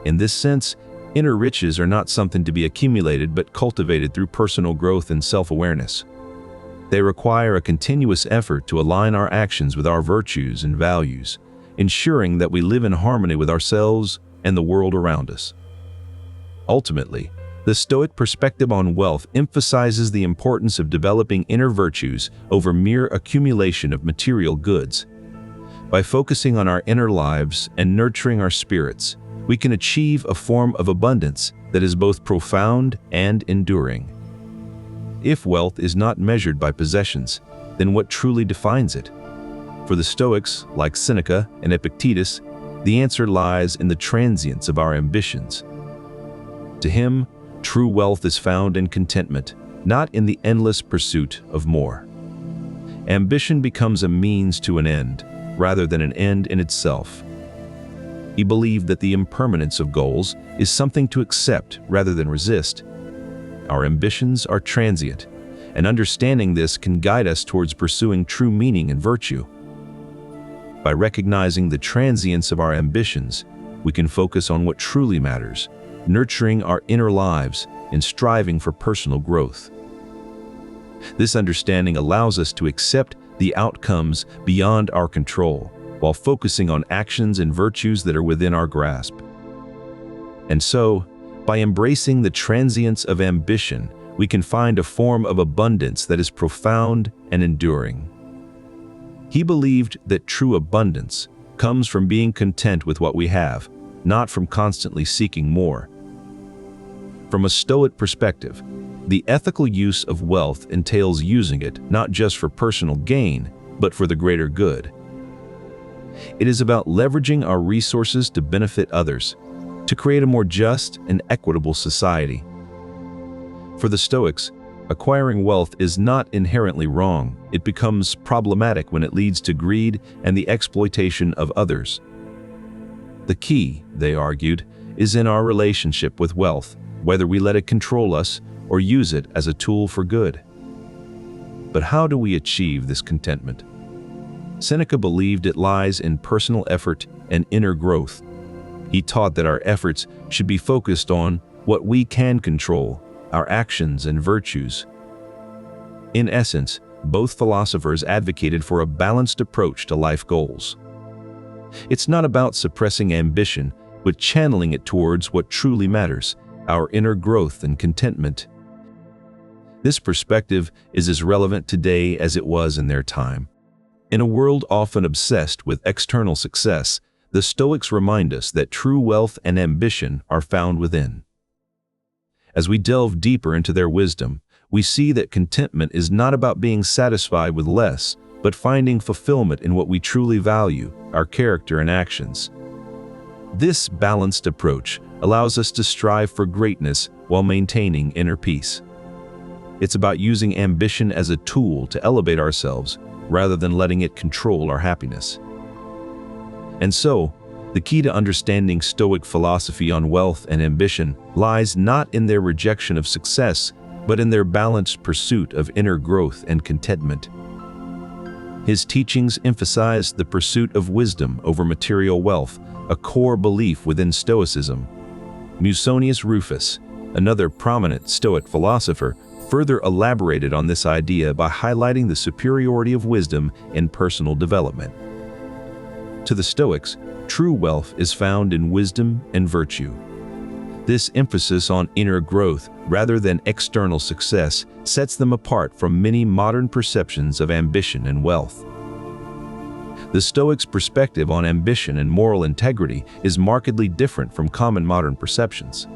In this sense, inner riches are not something to be accumulated but cultivated through personal growth and self-awareness. They require a continuous effort to align our actions with our virtues and values, ensuring that we live in harmony with ourselves and the world around us. Ultimately, the Stoic perspective on wealth emphasizes the importance of developing inner virtues over mere accumulation of material goods. By focusing on our inner lives and nurturing our spirits, we can achieve a form of abundance that is both profound and enduring. If wealth is not measured by possessions, then what truly defines it? For the Stoics, like Seneca and Epictetus, the answer lies in the transience of our ambitions. To him, true wealth is found in contentment, not in the endless pursuit of more. Ambition becomes a means to an end, rather than an end in itself. He believed that the impermanence of goals is something to accept rather than resist. Our ambitions are transient, and understanding this can guide us towards pursuing true meaning and virtue. By recognizing the transience of our ambitions, we can focus on what truly matters, nurturing our inner lives and striving for personal growth. This understanding allows us to accept the outcomes beyond our control, while focusing on actions and virtues that are within our grasp. And so, by embracing the transience of ambition, we can find a form of abundance that is profound and enduring. He believed that true abundance comes from being content with what we have, not from constantly seeking more. From a Stoic perspective, the ethical use of wealth entails using it not just for personal gain, but for the greater good. It is about leveraging our resources to benefit others, to create a more just and equitable society. For the Stoics, acquiring wealth is not inherently wrong. It becomes problematic when it leads to greed and the exploitation of others. The key, they argued, is in our relationship with wealth, whether we let it control us or use it as a tool for good. But how do we achieve this contentment? Seneca believed it lies in personal effort and inner growth. He taught that our efforts should be focused on what we can control, our actions and virtues. In essence, both philosophers advocated for a balanced approach to life goals. It's not about suppressing ambition, but channeling it towards what truly matters, our inner growth and contentment. This perspective is as relevant today as it was in their time. In a world often obsessed with external success, the Stoics remind us that true wealth and ambition are found within. As we delve deeper into their wisdom, we see that contentment is not about being satisfied with less, but finding fulfillment in what we truly value, our character and actions. This balanced approach allows us to strive for greatness while maintaining inner peace. It's about using ambition as a tool to elevate ourselves rather than letting it control our happiness. And so, the key to understanding Stoic philosophy on wealth and ambition lies not in their rejection of success, but in their balanced pursuit of inner growth and contentment. His teachings emphasize the pursuit of wisdom over material wealth, a core belief within Stoicism. Musonius Rufus, another prominent Stoic philosopher, further elaborated on this idea by highlighting the superiority of wisdom in personal development. To the Stoics, true wealth is found in wisdom and virtue. This emphasis on inner growth rather than external success sets them apart from many modern perceptions of ambition and wealth. The Stoics' perspective on ambition and moral integrity is markedly different from common modern perceptions.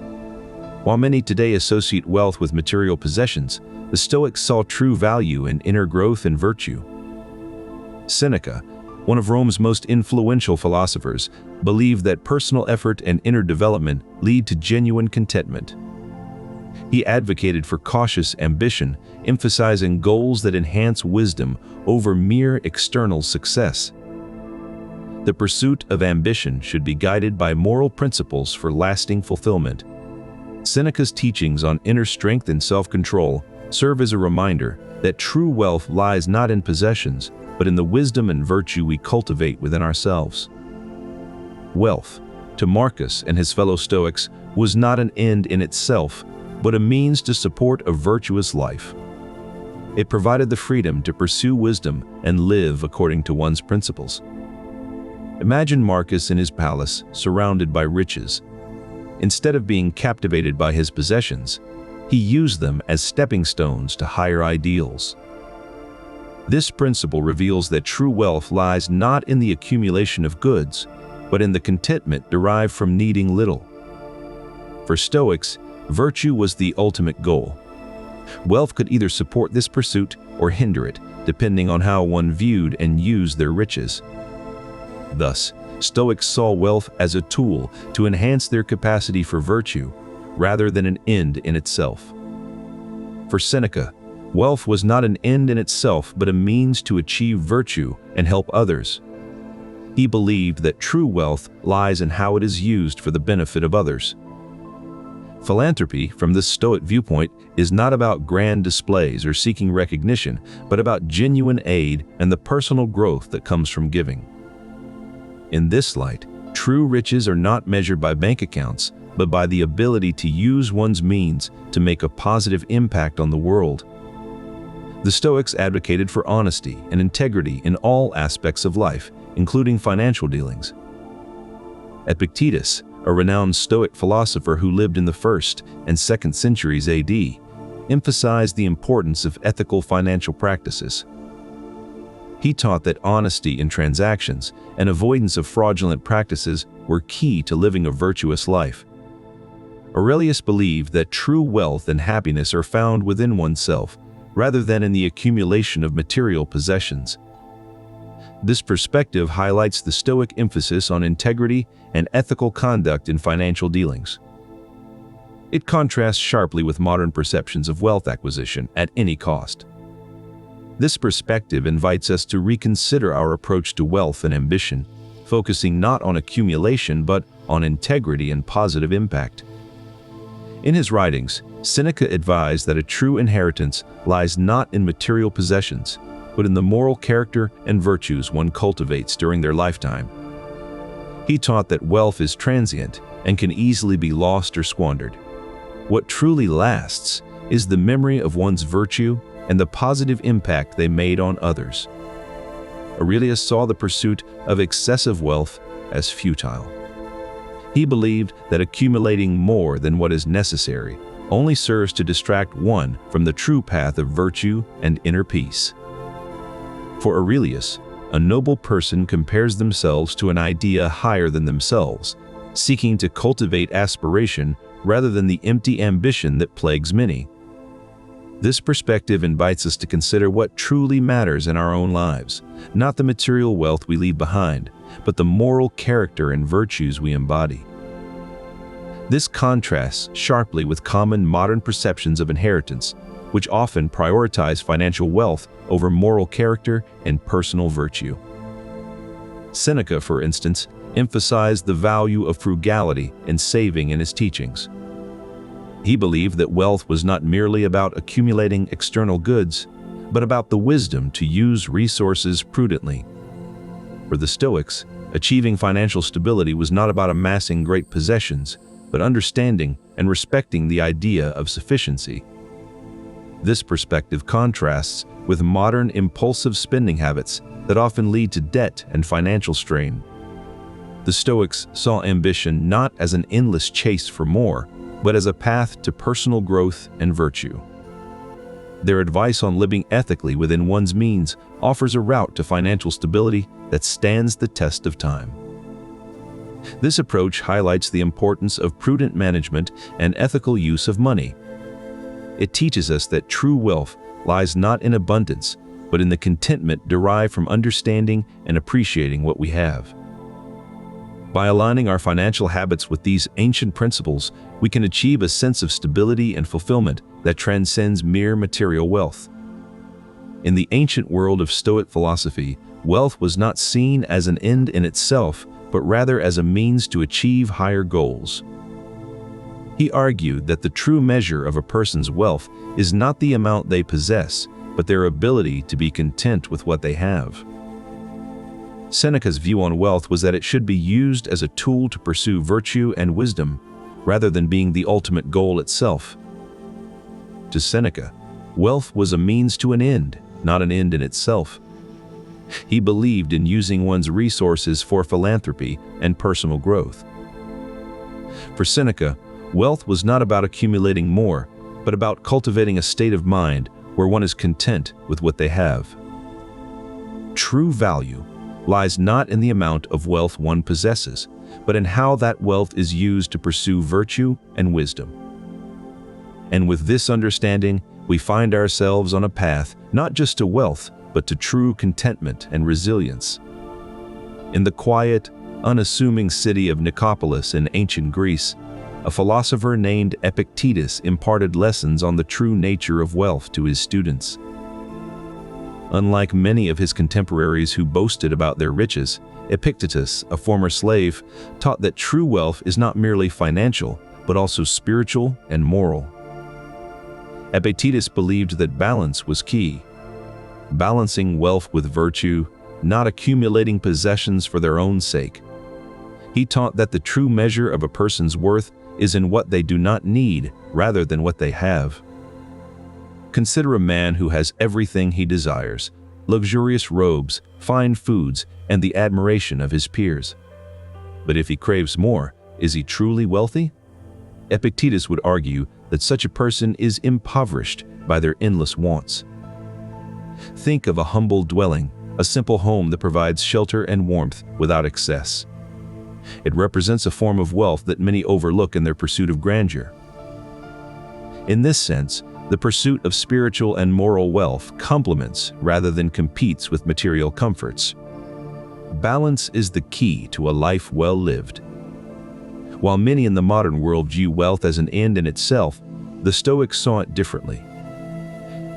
While many today associate wealth with material possessions, the Stoics saw true value in inner growth and virtue. Seneca, one of Rome's most influential philosophers, believed that personal effort and inner development lead to genuine contentment. He advocated for cautious ambition, emphasizing goals that enhance wisdom over mere external success. The pursuit of ambition should be guided by moral principles for lasting fulfillment. Seneca's teachings on inner strength and self-control serve as a reminder that true wealth lies not in possessions, but in the wisdom and virtue we cultivate within ourselves. Wealth, to Marcus and his fellow Stoics, was not an end in itself, but a means to support a virtuous life. It provided the freedom to pursue wisdom and live according to one's principles. Imagine Marcus in his palace, surrounded by riches. Instead of being captivated by his possessions, he used them as stepping stones to higher ideals. This principle reveals that true wealth lies not in the accumulation of goods, but in the contentment derived from needing little. For Stoics, virtue was the ultimate goal. Wealth could either support this pursuit or hinder it, depending on how one viewed and used their riches. Thus, Stoics saw wealth as a tool to enhance their capacity for virtue, rather than an end in itself. For Seneca, wealth was not an end in itself but a means to achieve virtue and help others. He believed that true wealth lies in how it is used for the benefit of others. Philanthropy, from this Stoic viewpoint, is not about grand displays or seeking recognition, but about genuine aid and the personal growth that comes from giving. In this light, true riches are not measured by bank accounts, but by the ability to use one's means to make a positive impact on the world. The Stoics advocated for honesty and integrity in all aspects of life, including financial dealings. Epictetus, a renowned Stoic philosopher who lived in the 1st and 2nd centuries AD, emphasized the importance of ethical financial practices. He taught that honesty in transactions and avoidance of fraudulent practices were key to living a virtuous life. Aurelius believed that true wealth and happiness are found within oneself, rather than in the accumulation of material possessions. This perspective highlights the Stoic emphasis on integrity and ethical conduct in financial dealings. It contrasts sharply with modern perceptions of wealth acquisition at any cost. This perspective invites us to reconsider our approach to wealth and ambition, focusing not on accumulation but on integrity and positive impact. In his writings, Seneca advised that a true inheritance lies not in material possessions, but in the moral character and virtues one cultivates during their lifetime. He taught that wealth is transient and can easily be lost or squandered. What truly lasts is the memory of one's virtue and the positive impact they made on others. Aurelius saw the pursuit of excessive wealth as futile. He believed that accumulating more than what is necessary only serves to distract one from the true path of virtue and inner peace. For Aurelius, a noble person compares themselves to an idea higher than themselves, seeking to cultivate aspiration rather than the empty ambition that plagues many. This perspective invites us to consider what truly matters in our own lives, not the material wealth we leave behind, but the moral character and virtues we embody. This contrasts sharply with common modern perceptions of inheritance, which often prioritize financial wealth over moral character and personal virtue. Seneca, for instance, emphasized the value of frugality and saving in his teachings. He believed that wealth was not merely about accumulating external goods, but about the wisdom to use resources prudently. For the Stoics, achieving financial stability was not about amassing great possessions, but understanding and respecting the idea of sufficiency. This perspective contrasts with modern impulsive spending habits that often lead to debt and financial strain. The Stoics saw ambition not as an endless chase for more, but as a path to personal growth and virtue. Their advice on living ethically within one's means offers a route to financial stability that stands the test of time. This approach highlights the importance of prudent management and ethical use of money. It teaches us that true wealth lies not in abundance, but in the contentment derived from understanding and appreciating what we have. By aligning our financial habits with these ancient principles, we can achieve a sense of stability and fulfillment that transcends mere material wealth. In the ancient world of Stoic philosophy, wealth was not seen as an end in itself, but rather as a means to achieve higher goals. He argued that the true measure of a person's wealth is not the amount they possess, but their ability to be content with what they have. Seneca's view on wealth was that it should be used as a tool to pursue virtue and wisdom, rather than being the ultimate goal itself. To Seneca, wealth was a means to an end, not an end in itself. He believed in using one's resources for philanthropy and personal growth. For Seneca, wealth was not about accumulating more, but about cultivating a state of mind where one is content with what they have. True value lies not in the amount of wealth one possesses, but in how that wealth is used to pursue virtue and wisdom. And with this understanding, we find ourselves on a path not just to wealth, but to true contentment and resilience. In the quiet, unassuming city of Nicopolis in ancient Greece, a philosopher named Epictetus imparted lessons on the true nature of wealth to his students. Unlike many of his contemporaries who boasted about their riches, Epictetus, a former slave, taught that true wealth is not merely financial, but also spiritual and moral. Epictetus believed that balance was key. Balancing wealth with virtue, not accumulating possessions for their own sake. He taught that the true measure of a person's worth is in what they do not need rather than what they have. Consider a man who has everything he desires: luxurious robes, fine foods, and the admiration of his peers. But if he craves more, is he truly wealthy? Epictetus would argue that such a person is impoverished by their endless wants. Think of a humble dwelling, a simple home that provides shelter and warmth without excess. It represents a form of wealth that many overlook in their pursuit of grandeur. In this sense, the pursuit of spiritual and moral wealth complements rather than competes with material comforts. Balance is the key to a life well lived. While many in the modern world view wealth as an end in itself, the Stoics saw it differently.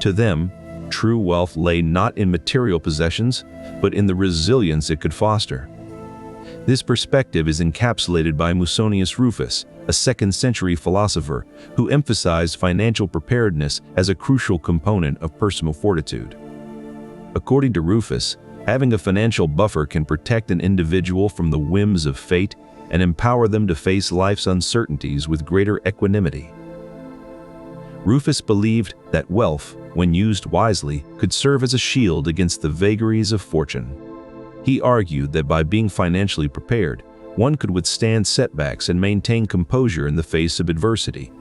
To them, true wealth lay not in material possessions, but in the resilience it could foster. This perspective is encapsulated by Musonius Rufus, a 2nd century philosopher who emphasized financial preparedness as a crucial component of personal fortitude. According to Rufus, having a financial buffer can protect an individual from the whims of fate and empower them to face life's uncertainties with greater equanimity. Rufus believed that wealth, when used wisely, could serve as a shield against the vagaries of fortune. He argued that by being financially prepared, one could withstand setbacks and maintain composure in the face of adversity.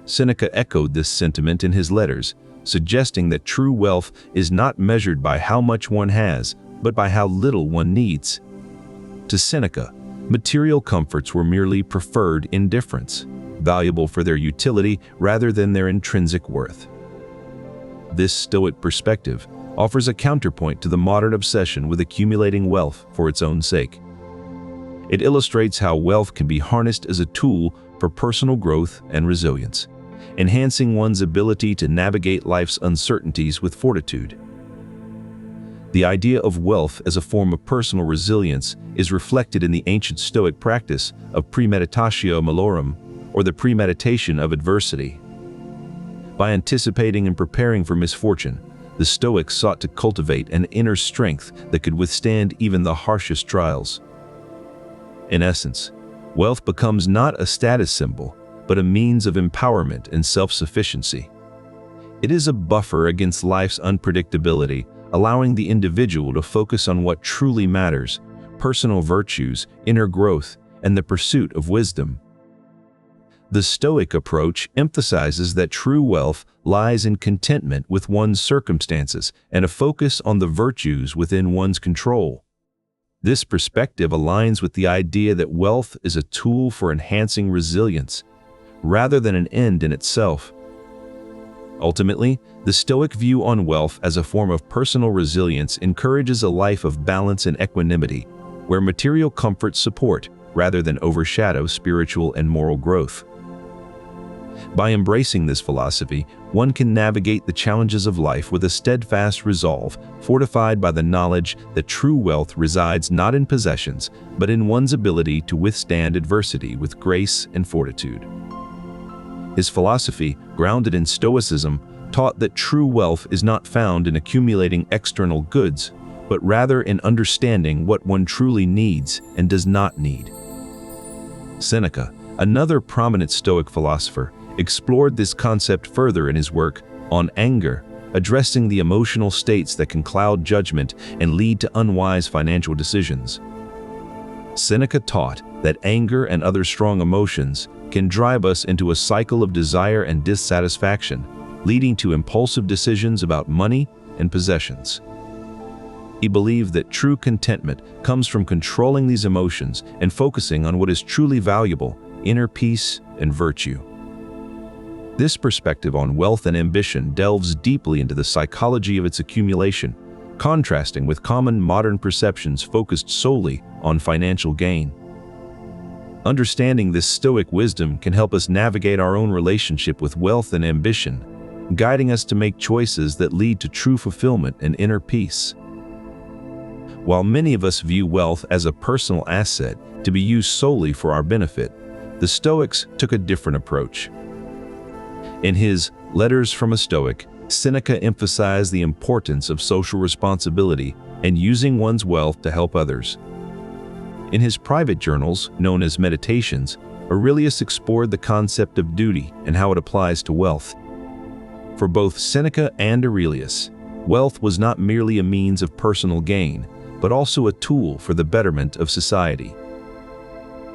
Seneca echoed this sentiment in his letters, suggesting that true wealth is not measured by how much one has, but by how little one needs. To Seneca, material comforts were merely preferred indifference, valuable for their utility rather than their intrinsic worth. This Stoic perspective offers a counterpoint to the modern obsession with accumulating wealth for its own sake. It illustrates how wealth can be harnessed as a tool for personal growth and resilience, enhancing one's ability to navigate life's uncertainties with fortitude. The idea of wealth as a form of personal resilience is reflected in the ancient Stoic practice of premeditatio malorum, or the premeditation of adversity. By anticipating and preparing for misfortune, the Stoics sought to cultivate an inner strength that could withstand even the harshest trials. In essence, wealth becomes not a status symbol, but a means of empowerment and self-sufficiency. It is a buffer against life's unpredictability, allowing the individual to focus on what truly matters: personal virtues, inner growth, and the pursuit of wisdom. The Stoic approach emphasizes that true wealth lies in contentment with one's circumstances and a focus on the virtues within one's control. This perspective aligns with the idea that wealth is a tool for enhancing resilience, rather than an end in itself. Ultimately, the Stoic view on wealth as a form of personal resilience encourages a life of balance and equanimity, where material comforts support rather than overshadow spiritual and moral growth. By embracing this philosophy, one can navigate the challenges of life with a steadfast resolve, fortified by the knowledge that true wealth resides not in possessions, but in one's ability to withstand adversity with grace and fortitude. His philosophy, grounded in Stoicism, taught that true wealth is not found in accumulating external goods, but rather in understanding what one truly needs and does not need. Seneca, another prominent Stoic philosopher, explored this concept further in his work on anger, addressing the emotional states that can cloud judgment and lead to unwise financial decisions. Seneca taught that anger and other strong emotions can drive us into a cycle of desire and dissatisfaction, leading to impulsive decisions about money and possessions. He believed that true contentment comes from controlling these emotions and focusing on what is truly valuable: inner peace and virtue. This perspective on wealth and ambition delves deeply into the psychology of its accumulation, contrasting with common modern perceptions focused solely on financial gain. Understanding this Stoic wisdom can help us navigate our own relationship with wealth and ambition, guiding us to make choices that lead to true fulfillment and inner peace. While many of us view wealth as a personal asset to be used solely for our benefit, the Stoics took a different approach. In his Letters from a Stoic, Seneca emphasized the importance of social responsibility and using one's wealth to help others. In his private journals, known as Meditations, Aurelius explored the concept of duty and how it applies to wealth. For both Seneca and Aurelius, wealth was not merely a means of personal gain, but also a tool for the betterment of society.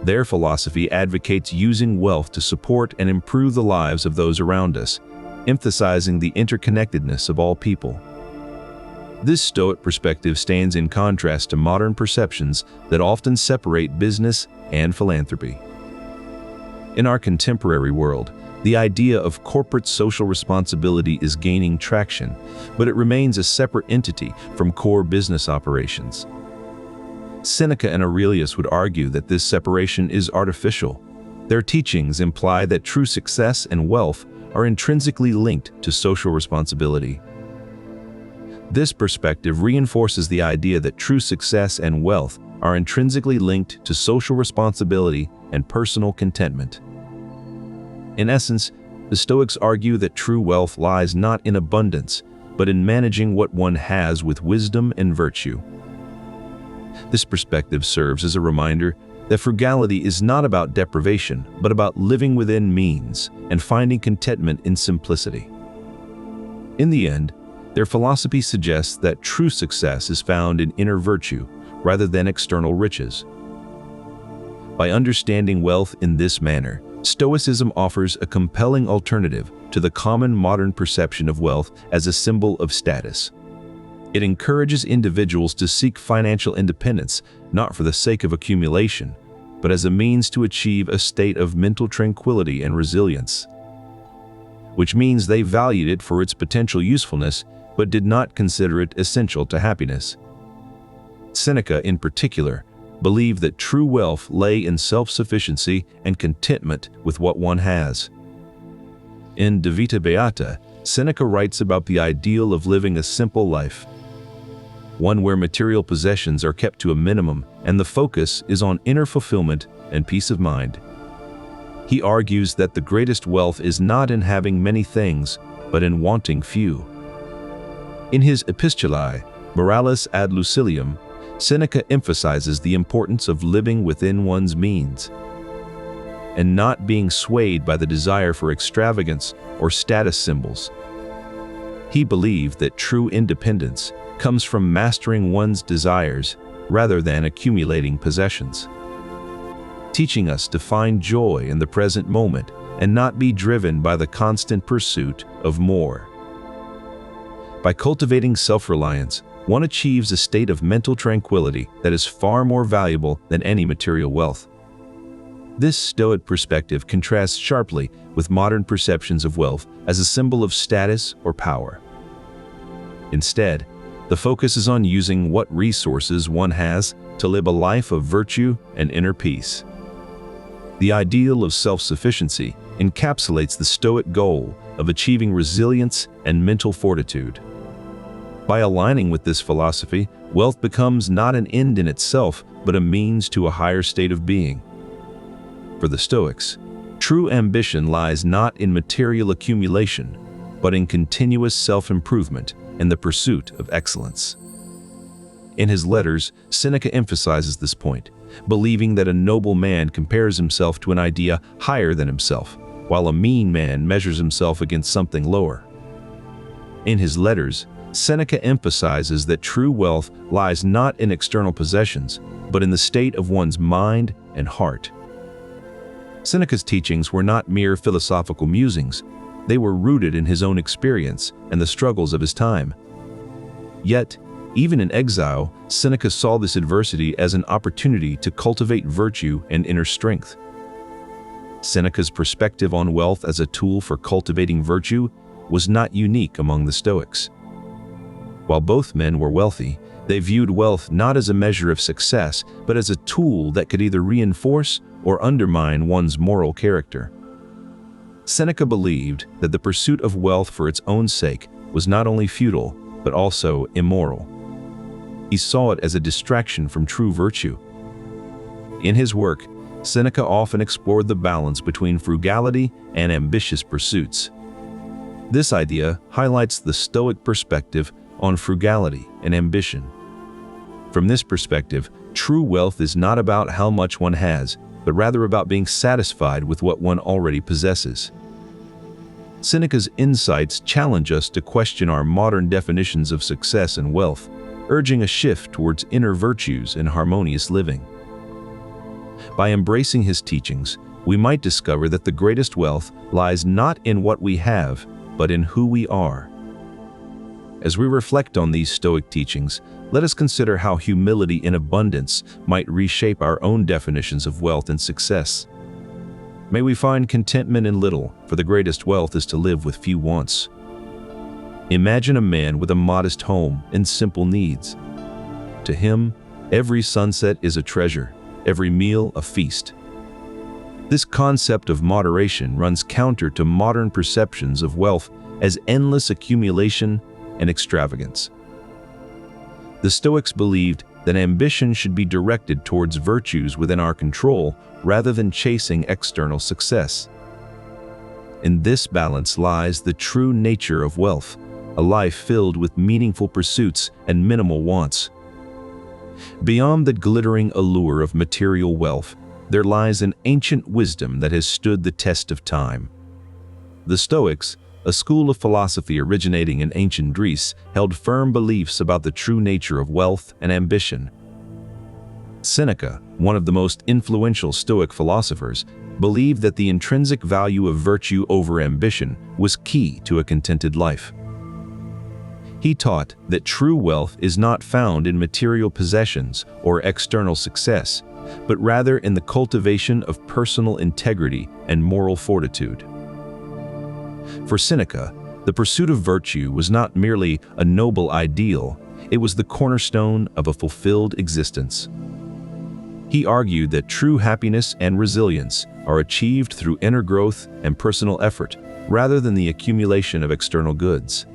Their philosophy advocates using wealth to support and improve the lives of those around us, emphasizing the interconnectedness of all people. This Stoic perspective stands in contrast to modern perceptions that often separate business and philanthropy. In our contemporary world, the idea of corporate social responsibility is gaining traction, but it remains a separate entity from core business operations. Seneca and Aurelius would argue that this separation is artificial. Their teachings imply that true success and wealth are intrinsically linked to social responsibility. This perspective reinforces the idea that true success and wealth are intrinsically linked to social responsibility and personal contentment. In essence, the Stoics argue that true wealth lies not in abundance, but in managing what one has with wisdom and virtue. This perspective serves as a reminder that frugality is not about deprivation, but about living within means and finding contentment in simplicity. In the end, their philosophy suggests that true success is found in inner virtue rather than external riches. By understanding wealth in this manner, Stoicism offers a compelling alternative to the common modern perception of wealth as a symbol of status. It encourages individuals to seek financial independence not for the sake of accumulation, but as a means to achieve a state of mental tranquility and resilience, which means they valued it for its potential usefulness but did not consider it essential to happiness. Seneca, in particular, believed that true wealth lay in self-sufficiency and contentment with what one has. In De Vita Beata, Seneca writes about the ideal of living a simple life, one where material possessions are kept to a minimum and the focus is on inner fulfillment and peace of mind. He argues that the greatest wealth is not in having many things, but in wanting few. In his Epistulae, Moralis ad Lucilium, Seneca emphasizes the importance of living within one's means and not being swayed by the desire for extravagance or status symbols. He believed that true independence comes from mastering one's desires rather than accumulating possessions, teaching us to find joy in the present moment and not be driven by the constant pursuit of more. By cultivating self-reliance, one achieves a state of mental tranquility that is far more valuable than any material wealth. This Stoic perspective contrasts sharply with modern perceptions of wealth as a symbol of status or power. Instead, the focus is on using what resources one has to live a life of virtue and inner peace. The ideal of self-sufficiency encapsulates the Stoic goal of achieving resilience and mental fortitude. By aligning with this philosophy, wealth becomes not an end in itself, but a means to a higher state of being. For the Stoics, true ambition lies not in material accumulation, but in continuous self-improvement and the pursuit of excellence. In his letters, Seneca emphasizes this point, believing that a noble man compares himself to an idea higher than himself, while a mean man measures himself against something lower. In his letters, Seneca emphasizes that true wealth lies not in external possessions, but in the state of one's mind and heart. Seneca's teachings were not mere philosophical musings. They were rooted in his own experience and the struggles of his time. Yet, even in exile, Seneca saw this adversity as an opportunity to cultivate virtue and inner strength. Seneca's perspective on wealth as a tool for cultivating virtue was not unique among the Stoics. While both men were wealthy, they viewed wealth not as a measure of success, but as a tool that could either reinforce or undermine one's moral character. Seneca believed that the pursuit of wealth for its own sake was not only futile, but also immoral. He saw it as a distraction from true virtue. In his work, Seneca often explored the balance between frugality and ambitious pursuits. This idea highlights the Stoic perspective on frugality and ambition. From this perspective, true wealth is not about how much one has, but rather about being satisfied with what one already possesses. Seneca's insights challenge us to question our modern definitions of success and wealth, urging a shift towards inner virtues and harmonious living. By embracing his teachings, we might discover that the greatest wealth lies not in what we have, but in who we are. As we reflect on these Stoic teachings, let us consider how humility in abundance might reshape our own definitions of wealth and success. May we find contentment in little, for the greatest wealth is to live with few wants. Imagine a man with a modest home and simple needs. To him, every sunset is a treasure, every meal a feast. This concept of moderation runs counter to modern perceptions of wealth as endless accumulation and extravagance. The Stoics believed that ambition should be directed towards virtues within our control rather than chasing external success. In this balance lies the true nature of wealth, a life filled with meaningful pursuits and minimal wants. Beyond the glittering allure of material wealth, there lies an ancient wisdom that has stood the test of time. The Stoics, a school of philosophy originating in ancient Greece, held firm beliefs about the true nature of wealth and ambition. Seneca, one of the most influential Stoic philosophers, believed that the intrinsic value of virtue over ambition was key to a contented life. He taught that true wealth is not found in material possessions or external success, but rather in the cultivation of personal integrity and moral fortitude. For Seneca, the pursuit of virtue was not merely a noble ideal, it was the cornerstone of a fulfilled existence. He argued that true happiness and resilience are achieved through inner growth and personal effort, rather than the accumulation of external goods.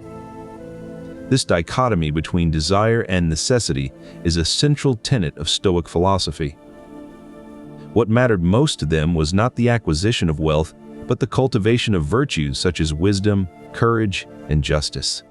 This dichotomy between desire and necessity is a central tenet of Stoic philosophy. What mattered most to them was not the acquisition of wealth, but the cultivation of virtues such as wisdom, courage, and justice.